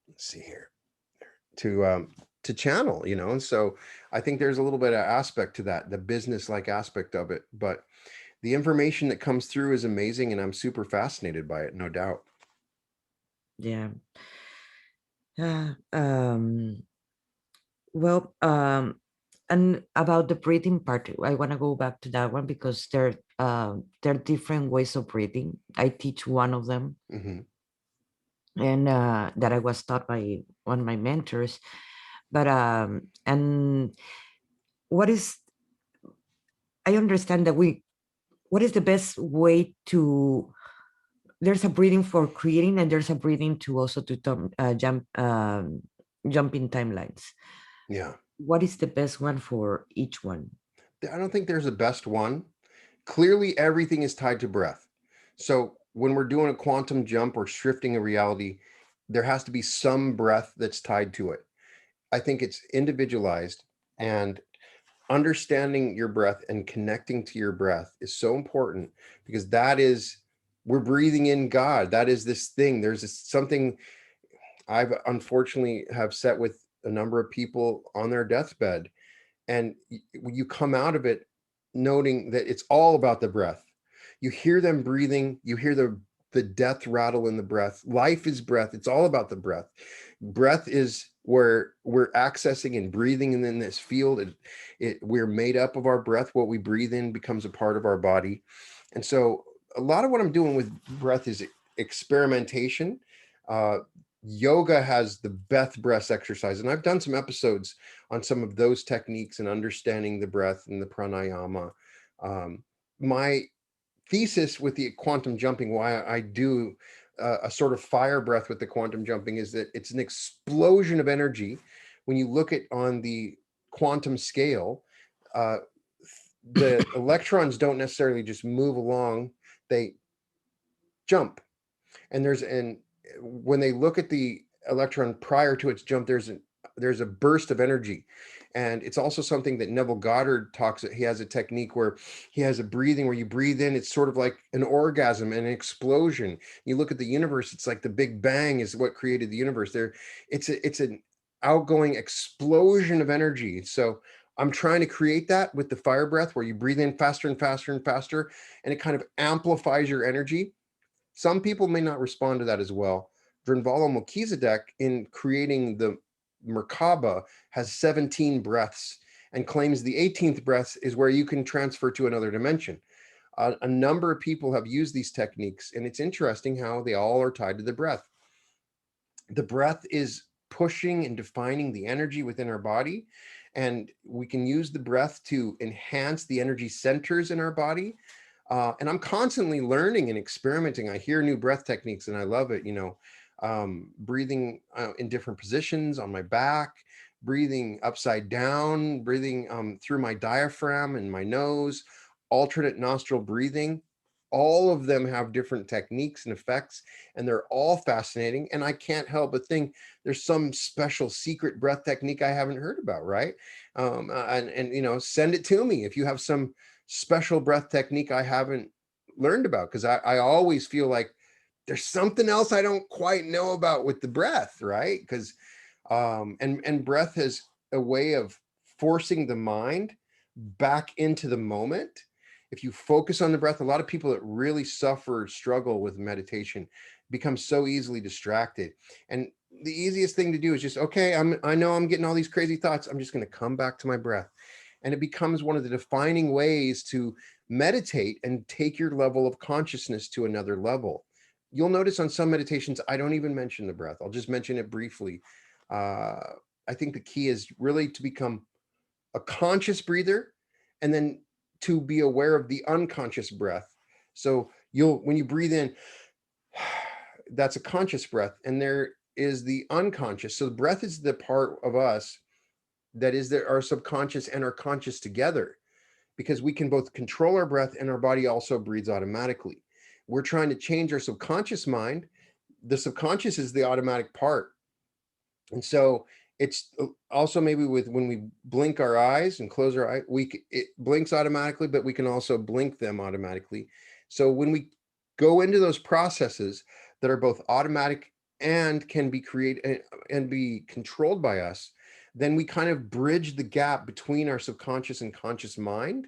B: Let's see here, to channel, and so I think there's a little bit of aspect to that, the business like aspect of it, but the information that comes through is amazing, and I'm super fascinated by it, no doubt.
A: yeah. Um, well, and about the breathing part, I want to go back to that one, because there are different ways of breathing. I teach one of them,
B: Hmm.
A: and that I was taught by one of my mentors. But and what is I understand that what is the best way to, there's a breathing for creating, and there's a breathing to also to jump in timelines.
B: Yeah.
A: What is the best one for each one?
B: I don't think there's a best one. Clearly, everything is tied to breath. So when we're doing a quantum jump or shifting a reality, there has to be some breath that's tied to it. I think it's individualized, and understanding your breath and connecting to your breath is so important, because that is, we're breathing in God. That is this thing. There's something I've unfortunately have set with a number of people on their deathbed, and you come out of it noting that it's all about the breath. You hear them breathing, you hear the death rattle in the breath. Life is breath. It's all about the breath. Breath is where we're accessing and breathing, and in this field, we're made up of our breath. What we breathe in becomes a part of our body. And so a lot of what I'm doing with breath is experimentation. uh, Yoga has the best breath exercise, and I've done some episodes on some of those techniques and understanding the breath and the pranayama. My thesis with the quantum jumping, why I do a sort of fire breath with the quantum jumping, is that it's an explosion of energy. When you look at on the quantum scale, uh, the electrons don't necessarily just move along; they jump. And when they look at the electron prior to its jump, there's a burst of energy. And it's also something that Neville Goddard talks. He has a technique where he has a breathing where you breathe in, it's sort of like an orgasm and an explosion. You look at the universe, it's like the Big Bang is what created the universe. It's an outgoing explosion of energy. So I'm trying to create that with the fire breath, where you breathe in faster and faster and faster, and it kind of amplifies your energy. Some people may not respond to that as well. Drinvala Melchizedek, in creating the Merkaba, has 17 breaths and claims the 18th breath is where you can transfer to another dimension. A number of people have used these techniques, and it's interesting how they all are tied to the breath. The breath is pushing and defining the energy within our body, and we can use the breath to enhance the energy centers in our body. And I'm constantly learning and experimenting. I hear new breath techniques and I love it. Breathing in different positions on my back, breathing upside down, breathing through my diaphragm and my nose, alternate nostril breathing. All of them have different techniques and effects, and they're all fascinating. And I can't help but think there's some special secret breath technique I haven't heard about, right? And send it to me if you have some special breath technique I haven't learned about, because I always feel like there's something else I don't quite know about with the breath, right? Because and breath is a way of forcing the mind back into the moment. If you focus on the breath, a lot of people that really suffer struggle with meditation, become so easily distracted. And the easiest thing to do is just, okay, I know I'm getting all these crazy thoughts. I'm just going to come back to my breath. And it becomes one of the defining ways to meditate and take your level of consciousness to another level. You'll notice on some meditations, I don't even mention the breath. I'll just mention it briefly. Uh, I think the key is really to become a conscious breather, and then to be aware of the unconscious breath. So when you breathe in, that's a conscious breath, and there is the unconscious. So the breath is the part of us that is our subconscious and our conscious together, because we can both control our breath and our body also breathes automatically. We're trying to change our subconscious mind. The subconscious is the automatic part. And so it's also maybe with when we blink our eyes and close our eye, it blinks automatically, but we can also blink them automatically. So when we go into those processes that are both automatic and can be created and be controlled by us, then we kind of bridge the gap between our subconscious and conscious mind.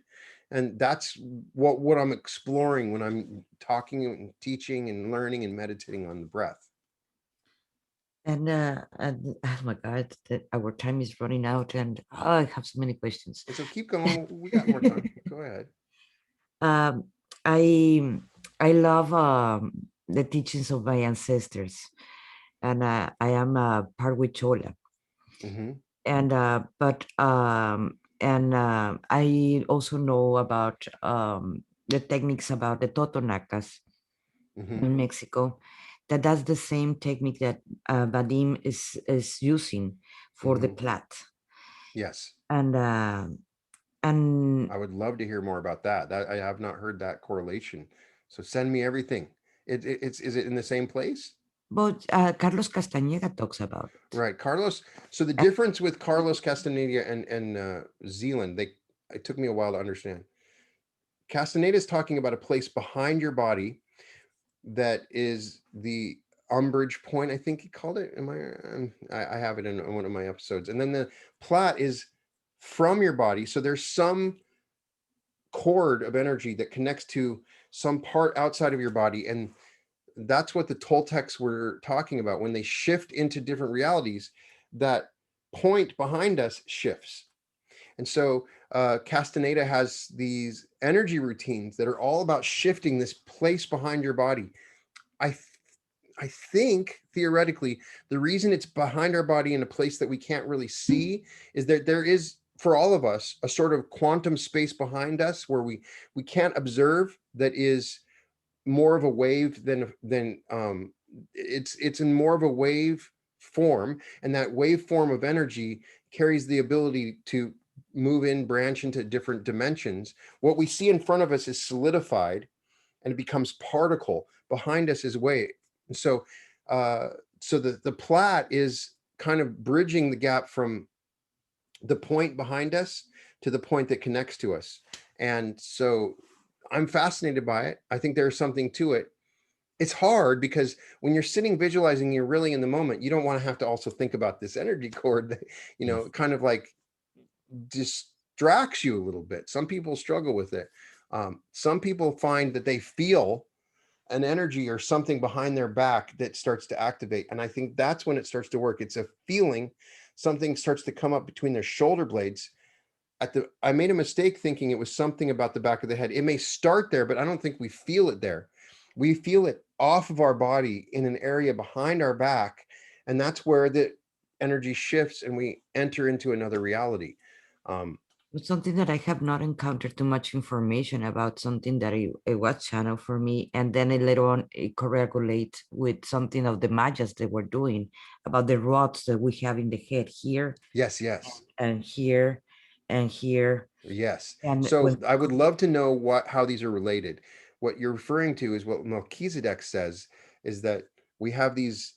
B: And that's what I'm exploring when I'm talking and teaching and learning and meditating on the breath.
A: And oh my God, our time is running out, and I have so many questions.
B: And so keep going. We got more time. Go ahead.
A: um, I I love the teachings of my ancestors, and I am part Huichola,
B: Mm-hmm.
A: and I also know about the techniques about the Totonacas
B: Mm-hmm.
A: in Mexico. That's the same technique that Vadim is using for the
B: Mm-hmm.
A: plat,
B: Yes.
A: and uh, and
B: I would love to hear more about that. That I have not heard that correlation. So send me everything. It's is it in the same place?
A: but Carlos Castañeda talks about it.
B: Right, Carlos. So the difference with Carlos Castaneda and Zealand, it took me a while to understand. Castaneda is talking about a place behind your body that is the umbrage point, I think he called it. I have it in one of my episodes. And then the plat is from your body. So there's some cord of energy that connects to some part outside of your body. And that's what the Toltecs were talking about. When they shift into different realities, that point behind us shifts. And so Castaneda has these energy routines that are all about shifting this place behind your body. I I think theoretically, the reason it's behind our body in a place that we can't really see is that there is, for all of us, a sort of quantum space behind us where we can't observe, that is more of a wave than it's in more of a wave form, and that wave form of energy carries the ability to move in, branch into different dimensions. What we see in front of us is solidified and it becomes particle. Behind us is wave. And so uh, so the plat is kind of bridging the gap from the point behind us to the point that connects to us. And so I'm fascinated by it. I think there's something to it. It's hard because when you're sitting visualizing, you're really in the moment. You don't want to have to also think about this energy cord that, kind of like distracts you a little bit. Some people struggle with it. Some people find that they feel an energy or something behind their back that starts to activate. And I think that's when it starts to work. It's a feeling. Something starts to come up between their shoulder blades. I made a mistake thinking it was something about the back of the head. It may start there, but I don't think we feel it there. We feel it off of our body in an area behind our back. And that's where the energy shifts and we enter into another reality.
A: It's something that I have not encountered too much information about, something that it was channel for me. And then later on, it correlates with something of the Mayas they were doing about the rods that we have in the head here
B: Yes, yes.
A: and here and here.
B: Yes.
A: And
B: So
A: when
B: I would love to know how these are related. What you're referring to is what Melchizedek says, is that we have these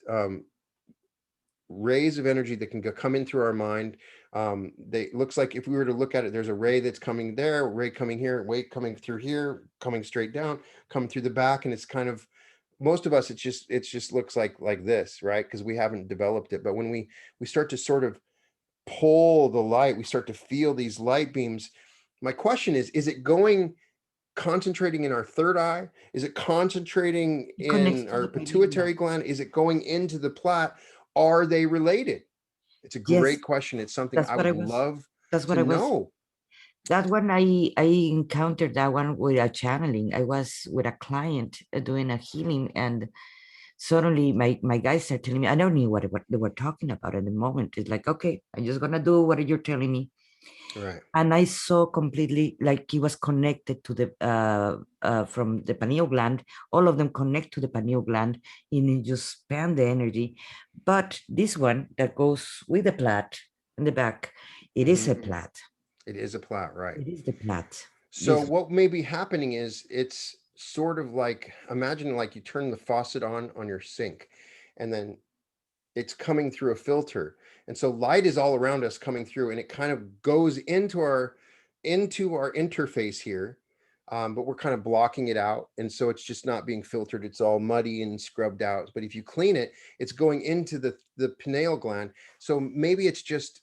B: rays of energy that can come in through our mind. They looks like, if we were to look at it, there's a ray that's coming there, ray coming here, ray coming through here, coming straight down, coming through the back, and it's kind of, most of us, it's just looks like this, right? Because we haven't developed it. But when we start to sort of pull the light, we start to feel these light beams. My question is it going concentrating in our third eye? Is it concentrating
A: It connects
B: in
A: to
B: our
A: the pineal gland.
B: pituitary gland? Is it going into the plat? Are they related? It's a
A: Yes,
B: great question. It's something
A: that's
B: I
A: what I
B: would
A: was.
B: love
A: That's what
B: to
A: I was.
B: know.
A: That one I encountered that one with a channeling. I was with a client doing a healing, and suddenly my guys are telling me, I don't know what they were talking about at the moment. It's like, okay, I'm just gonna do what you're telling me.
B: Right.
A: And I saw completely like he was connected to the from the pineal gland. All of them connect to the pineal gland, and you just span the energy. But this one that goes with the plat in the back, it is a
B: Mm-hmm.
A: plat.
B: It is a plat, right?
A: It is the plat.
B: So
A: Yes.
B: what may be happening is it's sort of like, imagine like you turn the faucet on your sink, and then it's coming through a filter, and so light is all around us coming through, and it kind of goes into our interface here, but we're kind of blocking it out, and so it's just not being filtered. It's all muddy and scrubbed out. But if you clean it, it's going into the pineal gland. So maybe it's just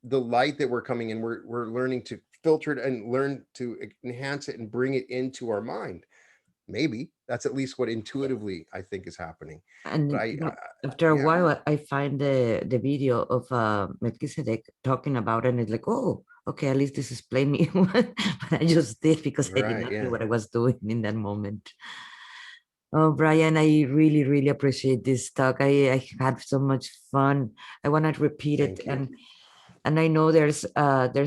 B: the light that we're coming in. We're learning to filter it and learn to enhance it and bring it into our mind. Maybe that's at least what intuitively I think is happening. But
A: And after a
B: yeah,
A: while, I find the video of Melchizedek talking about it, and it's like, oh, okay, at least this explained me what I just did because I did
B: right,
A: not know
B: yeah,
A: what I was doing in that moment. Oh, Brian, I really, really appreciate this talk. I had so much fun. I want to repeat it,
B: thank you.
A: and I know there's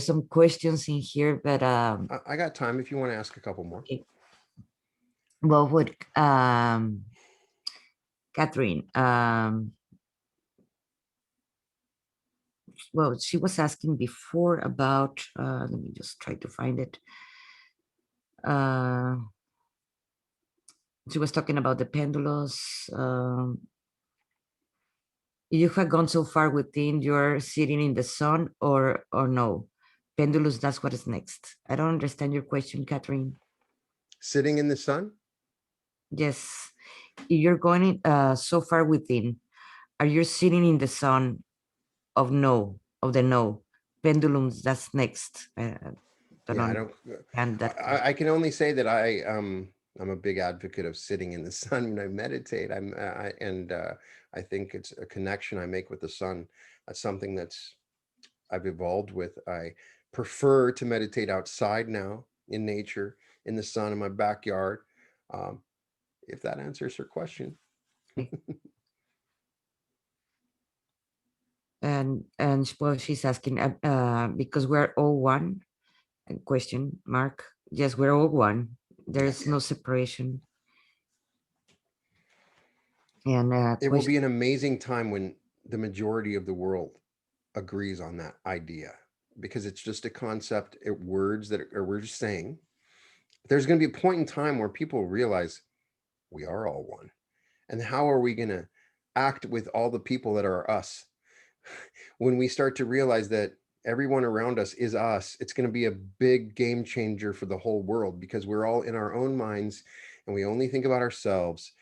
A: some questions in here, but
B: I got time if you want to ask a couple more.
A: okay. Well, what Catherine, well, she was asking before about, let me just try to find it. Uh, she was talking about the pendulums. You have gone so far within, you're sitting in the sun, or no? Pendulums, that's what is next. I don't understand your question, Catherine.
B: Sitting in the sun?
A: Yes, you're going so far within. Are you sitting in the sun of no, of the no? Pendulums, that's next. Don't
B: Yeah, I don't.
A: understand that
B: I
A: question.
B: can only say that I'm a big advocate of sitting in the sun when I meditate. I think it's a connection I make with the sun. That's something that's I've evolved with. I prefer to meditate outside now in nature, in the sun, in my backyard. Um, if that answers her question.
A: And well, she's asking because we're all one. Question mark. Yes, we're all one. There's
B: Yes.
A: no separation. And
B: It will
A: question.
B: be an amazing time when the majority of the world agrees on that idea, because it's just a concept, words that are, we're just saying. There's going to be a point in time where people realize we are all one. And how are we going to act with all the people that are us? When we start to realize that everyone around us is us, it's going to be a big game changer for the whole world, because we're all in our own minds and we only think about ourselves.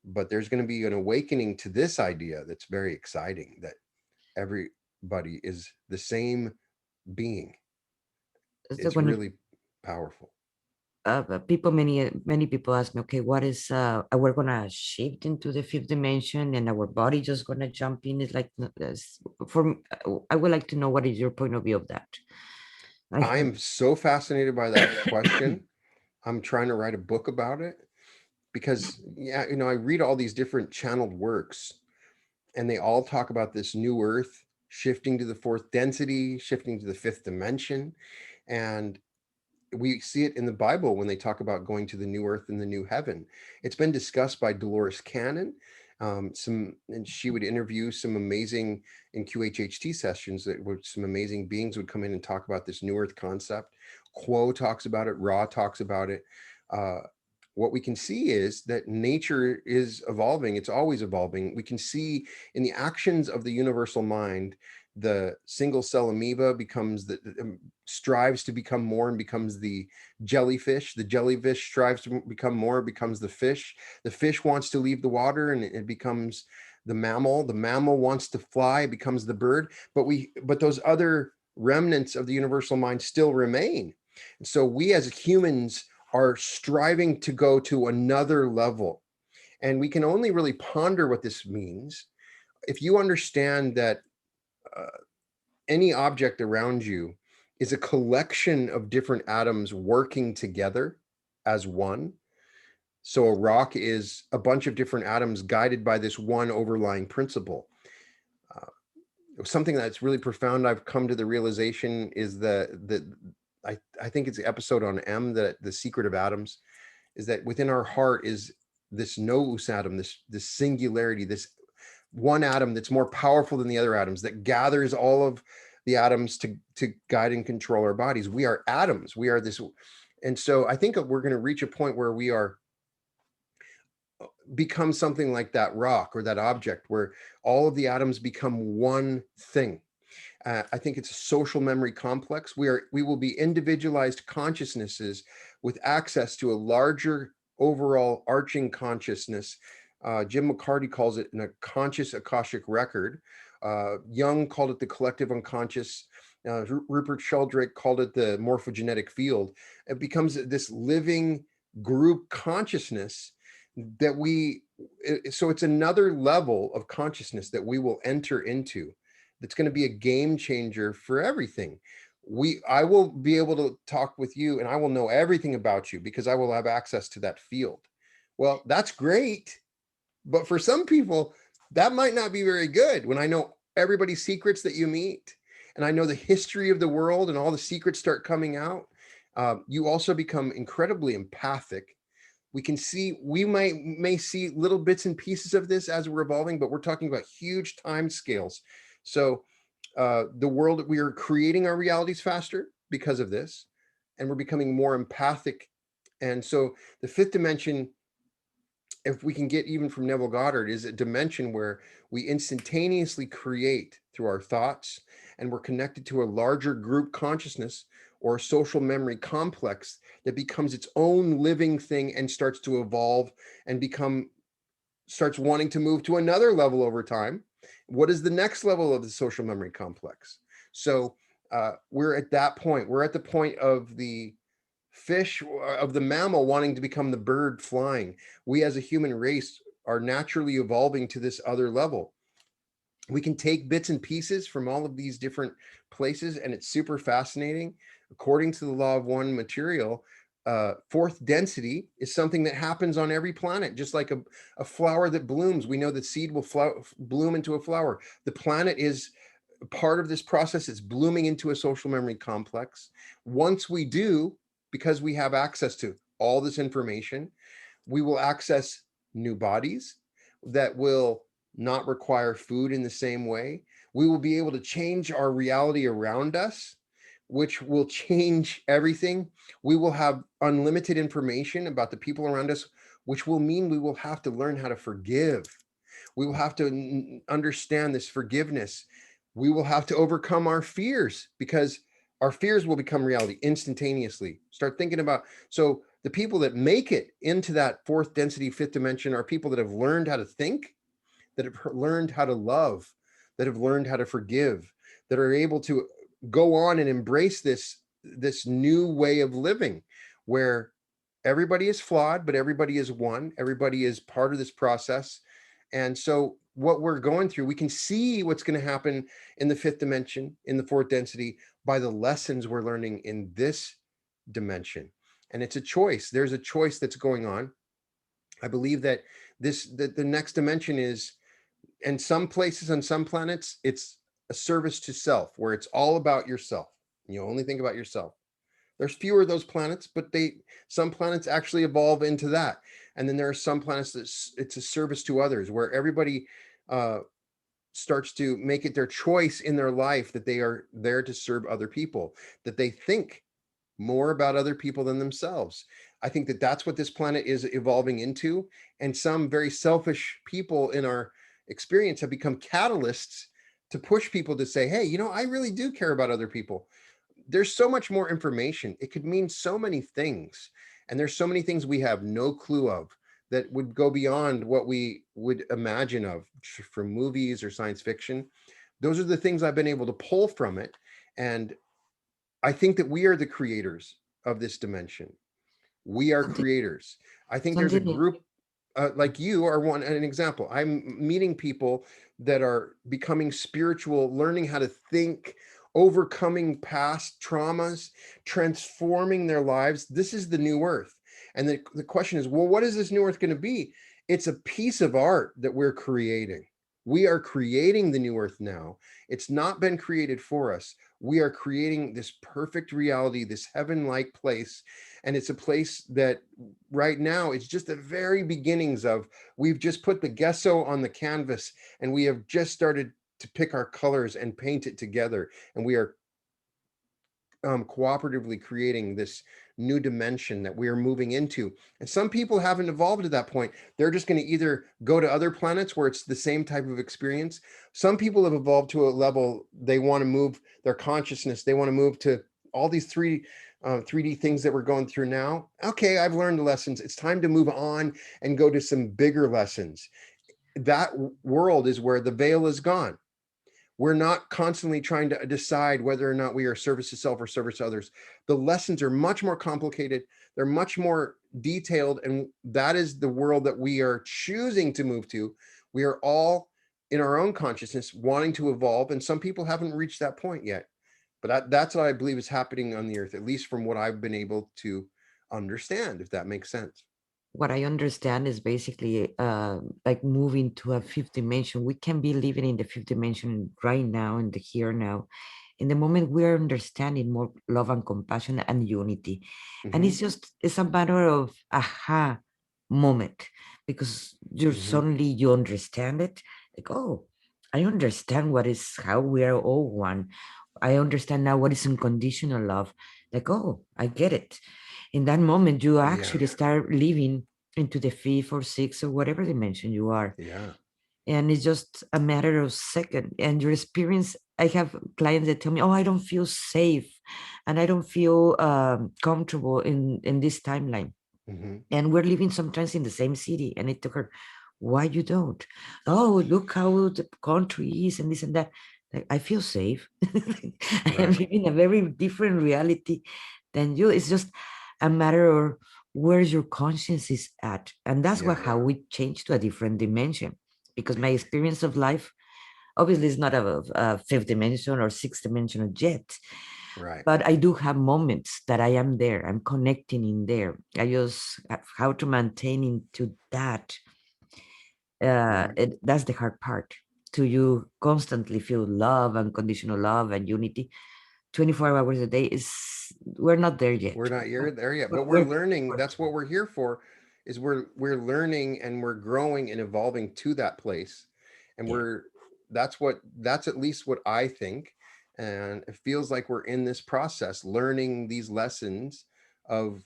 B: But there's going to be an awakening to this idea that's very exciting, that everybody is the same being.
A: So
B: It's
A: when
B: really powerful.
A: people, many people ask me, okay, what is we're gonna shift into the fifth dimension and our body just gonna jump in? It's like for I would like to know what is your point of view of that. I
B: I
A: have
B: am so fascinated by that question. I'm trying to write a book about it, because yeah, I read all these different channeled works, and they all talk about this new earth shifting to the fourth density, shifting to the fifth dimension. And we see it in the Bible when they talk about going to the new earth and the new heaven. It's been discussed by Dolores Cannon. And she would interview some amazing in QHHT sessions, that would some amazing beings would come in and talk about this new earth concept. Quo talks about it. Ra talks about it. Uh, what we can see is that nature is evolving. It's always evolving. We can see in the actions of the universal mind, the single cell amoeba becomes strives to become more and becomes the jellyfish. The jellyfish strives to become more, becomes the fish. The fish wants to leave the water and it becomes the mammal. The mammal wants to fly, becomes the bird. But those other remnants of the universal mind still remain. So we as humans are striving to go to another level. And we can only really ponder what this means if you understand that uh, any object around you is a collection of different atoms working together as one. So a rock is a bunch of different atoms guided by this one overlying principle. Uh, Something that's really profound I've come to the realization is I think it's the episode on M, that the secret of atoms, is that within our heart is this nous atom, this singularity, this one atom that's more powerful than the other atoms, that gathers all of the atoms to guide and control our bodies. We are atoms. We are this. And so I think we're going to reach a point where we are become something like that rock or that object where all of the atoms become one thing. I think it's a social memory complex. We will be individualized consciousnesses with access to a larger overall arching consciousness. Jim McCarty calls it a conscious Akashic record. Jung called it the collective unconscious. Rupert Sheldrake called it the morphogenetic field. It becomes this living group consciousness that so it's another level of consciousness that we will enter into, that's going to be a game changer for everything. I will be able to talk with you and I will know everything about you because I will have access to that field. Well, that's great, but for some people that might not be very good. When I know everybody's secrets that you meet, and I know the history of the world and all the secrets start coming out, you also become incredibly empathic. We may see little bits and pieces of this as we're evolving, but we're talking about huge time scales. So the world, we are creating our realities faster because of this, and we're becoming more empathic. And so the fifth dimension, if we can get even from Neville Goddard, is a dimension where we instantaneously create through our thoughts, and we're connected to a larger group consciousness or a social memory complex that becomes its own living thing and starts to evolve and starts wanting to move to another level over time. What is the next level of the social memory complex? So we're at that point. We're at the point of the fish, of the mammal wanting to become the bird flying. We as a human race are naturally evolving to this other level. We can take bits and pieces from all of these different places, and it's super fascinating. According to the law of one material, fourth density is something that happens on every planet, just like a flower that blooms. We know that seed will bloom into a flower. The planet is part of this process. It's blooming into a social memory complex. Once we do, because we have access to all this information, we will access new bodies that will not require food in the same way. We will be able to change our reality around us, which will change everything. We will have unlimited information about the people around us, which will mean we will have to learn how to forgive. We will have to understand this forgiveness. We will have to overcome our fears, because our fears will become reality instantaneously. Start thinking about, so the people that make it into that fourth density, fifth dimension, are people that have learned how to think, that have learned how to love, that have learned how to forgive, that are able to go on and embrace this new way of living, where everybody is flawed, but everybody is one. Everybody is part of this process. And so what we're going through, we can see what's going to happen in the fifth dimension, in the fourth density, by the lessons we're learning in this dimension. And it's a choice. There's a choice that's going on. I believe that the next dimension is, in some places on some planets, it's a service to self, where it's all about yourself. You only think about yourself. There's fewer of those planets, but some planets actually evolve into that. And then there are some planets that it's a service to others, where everybody starts to make it their choice in their life that they are there to serve other people, that they think more about other people than themselves. I think that that's what this planet is evolving into. And some very selfish people in our experience have become catalysts to push people to say, hey, I really do care about other people. There's so much more information. It could mean so many things. And there's so many things we have no clue of, that would go beyond what we would imagine of from movies or science fiction. Those are the things I've been able to pull from it. And I think that we are the creators of this dimension. We are
A: Something,
B: creators. I think there's a
A: something.
B: group like you are an example. I'm meeting people that are becoming spiritual, learning how to think, overcoming past traumas, transforming their lives. This is the new earth. And the question is, well, what is this new earth going to be? It's a piece of art that we're creating. We are creating the new earth now. It's not been created for us. We are creating this perfect reality, this heaven-like place. And it's a place that right now it's just the very beginnings of, we've just put the gesso on the canvas and we have just started to pick our colors and paint it together. And we are cooperatively creating this new dimension that we are moving into. And some people haven't evolved to that point. They're just going to either go to other planets where it's the same type of experience. Some people have evolved to a level, they want to move their consciousness, they want to move to all these 3D things that we're going through now. Okay, I've learned the lessons. It's time to move on and go to some bigger lessons. That world is where the veil is gone. We're not constantly trying to decide whether or not we are service to self or service to others. The lessons are much more complicated. They're much more detailed. And that is the world that we are choosing to move to. We are all in our own consciousness wanting to evolve. And some people haven't reached that point yet. But that's what I believe is happening on the earth, at least from what I've been able to understand, if that makes sense.
A: What I understand is basically like moving to a fifth dimension. We can be living in the fifth dimension right now, in the here now. In the moment, we're understanding more love and compassion and unity. And
B: Mm-hmm.
A: it's a matter of aha moment, because you
B: Mm-hmm.
A: suddenly you understand it. Like, oh, I understand what is how we are all one. I understand now what is unconditional love. Like, oh, I get it. In that moment, you
B: Yeah.
A: actually start living into the fifth or sixth or whatever dimension you are.
B: Yeah.
A: And it's just a matter of second. And your experience, I have clients that tell me, oh, I don't feel safe and I don't feel comfortable in this timeline.
B: Mm-hmm.
A: And we're living sometimes in the same city. And I took her, why you don't? Oh, look how the country is and this and that. Like, I feel safe. I am
B: Right.
A: living a very different reality than you. It's just a matter of where your conscience is at. And that's what
B: Yeah.
A: how we change to a different dimension. Because my experience of life obviously is not a fifth dimension or sixth dimensional yet,
B: Right.
A: but I do have moments that I am there. I'm connecting in there. I just have how to maintain into that.
B: Mm-hmm.
A: That's the hard part. To you constantly feel love, unconditional love, and unity. 24 hours a day is we're not there yet.
B: We're not there yet,
A: We're
B: but we're
A: working
B: learning.
A: towards
B: That's what we're here for, is we're learning and we're growing and evolving to that place. And
A: yeah.
B: that's at least what I think. And it feels like we're in this process, learning these lessons of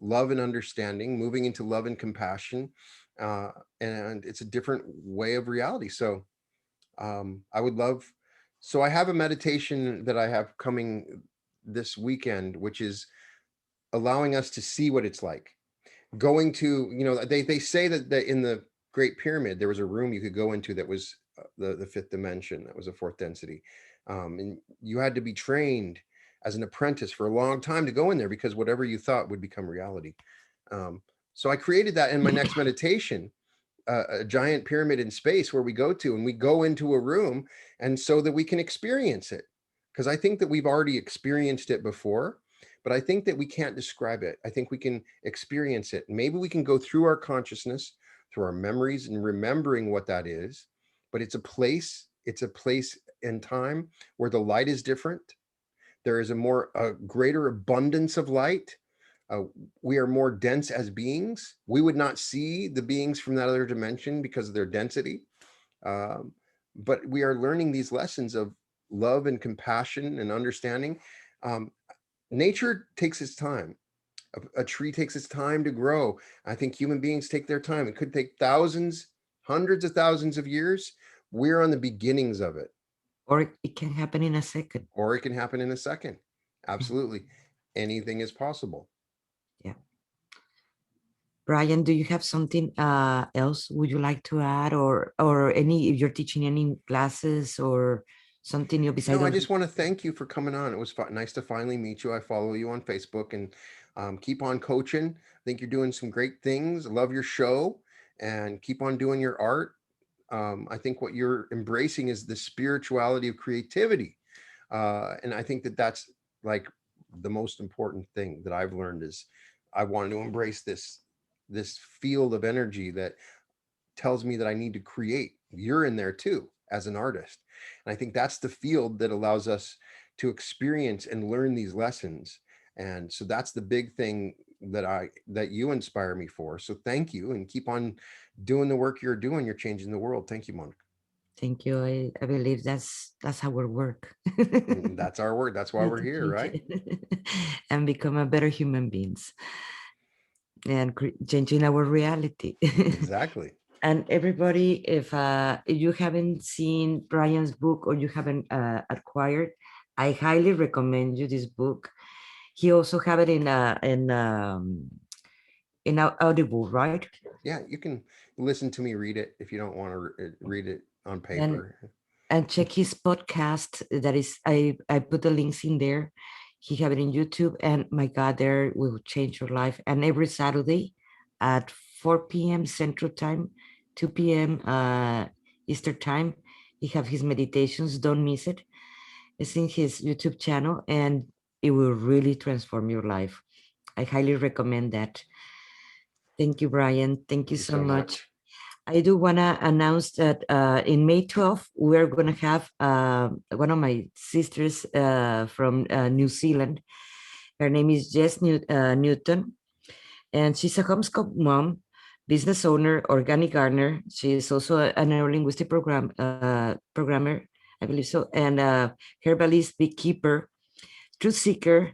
B: love and understanding, moving into love and compassion. Uh, and it's a different way of reality. So I would love, so I have a meditation that I have coming this weekend, which is allowing us to see what it's like. Going to, they say that in the Great Pyramid, there was a room you could go into that was the fifth dimension, that was a fourth density. And you had to be trained as an apprentice for a long time to go in there because whatever you thought would become reality. Um, so I created that in my next meditation, a giant pyramid in space where we go to and we go into a room and so that we can experience it, because I think that we've already experienced it before, but I think that we can't describe it. I think we can experience it. Maybe we can go through our consciousness, through our memories and remembering what that is, but it's a place in time where the light is different. There is a greater abundance of light. uh, we are more dense as beings. We would not see the beings from that other dimension because of their density. Um, but we are learning these lessons of love and compassion and understanding. Um, Nature takes its time. A tree takes its time to grow. I think human beings take their time. It could take thousands, hundreds of thousands of years. We're on the beginnings of it,
A: Or it can happen in a second.
B: or it can happen in a second. Absolutely. Anything is possible.
A: Yeah. Brian, do you have something else would you like to add, or any if you're teaching any classes or something new
B: No,
A: besides
B: I
A: of
B: just want to thank you for coming on. It was nice to finally meet you. I follow you on Facebook, and keep on coaching. I think you're doing some great things. Love your show, and keep on doing your art. I think what you're embracing is the spirituality of creativity. And I think that that's like the most important thing that I've learned is I wanted to embrace this field of energy that tells me that I need to create. You're in there too as an artist. And I think that's the field that allows us to experience and learn these lessons. And so that's the big thing that you inspire me for. So thank you, and keep on doing the work you're doing. You're changing the world. Thank you, Monica.
A: thank you. I believe that's our work.
B: And that's our work. That's why we're
A: To
B: here,
A: change
B: right?
A: it and become a better human beings and changing our reality.
B: Exactly.
A: And everybody, if you haven't seen Brian's book or you haven't acquired, I highly recommend you this book. He also have it in Audible, right?
B: Yeah, you can listen to me read it if you don't want to read it on
A: And
B: paper.
A: check his podcast. That is, I put the links in there. He have it in YouTube, and my God, there will change your life. And every Saturday at 4 p.m. Central Time, 2 p.m. Eastern Time, he have his meditations. Don't miss it. It's in his YouTube channel, and it will really transform your life. I highly recommend that. Thank you, Brian. Thank you
B: Thank you
A: so
B: so
A: much.
B: much.
A: I do want to announce that in May 12th, we're going to have one of my sisters from New Zealand. Her name is Jess Newton, and she's a homeschool mom, business owner, organic gardener. She is also a neurolinguistic programmer, I believe so, and herbalist, beekeeper, truth seeker,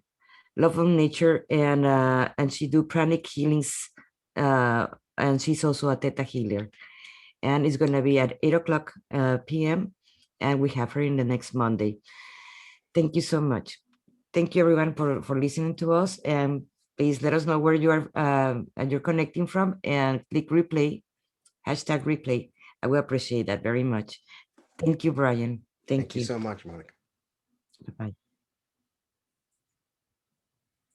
A: love of nature, and she do pranic healings, uh, and she's also a theta healer, and it's going to be at 8 o'clock p.m. And we have her in the next Monday. Thank you so much. Thank you everyone for listening to us, and please let us know where you are and you're connecting from, and click replay, hashtag replay. I will appreciate that very much. Thank you, Brian.
B: Thank
A: Thank
B: you
A: you.
B: so much, Monica.
A: Bye.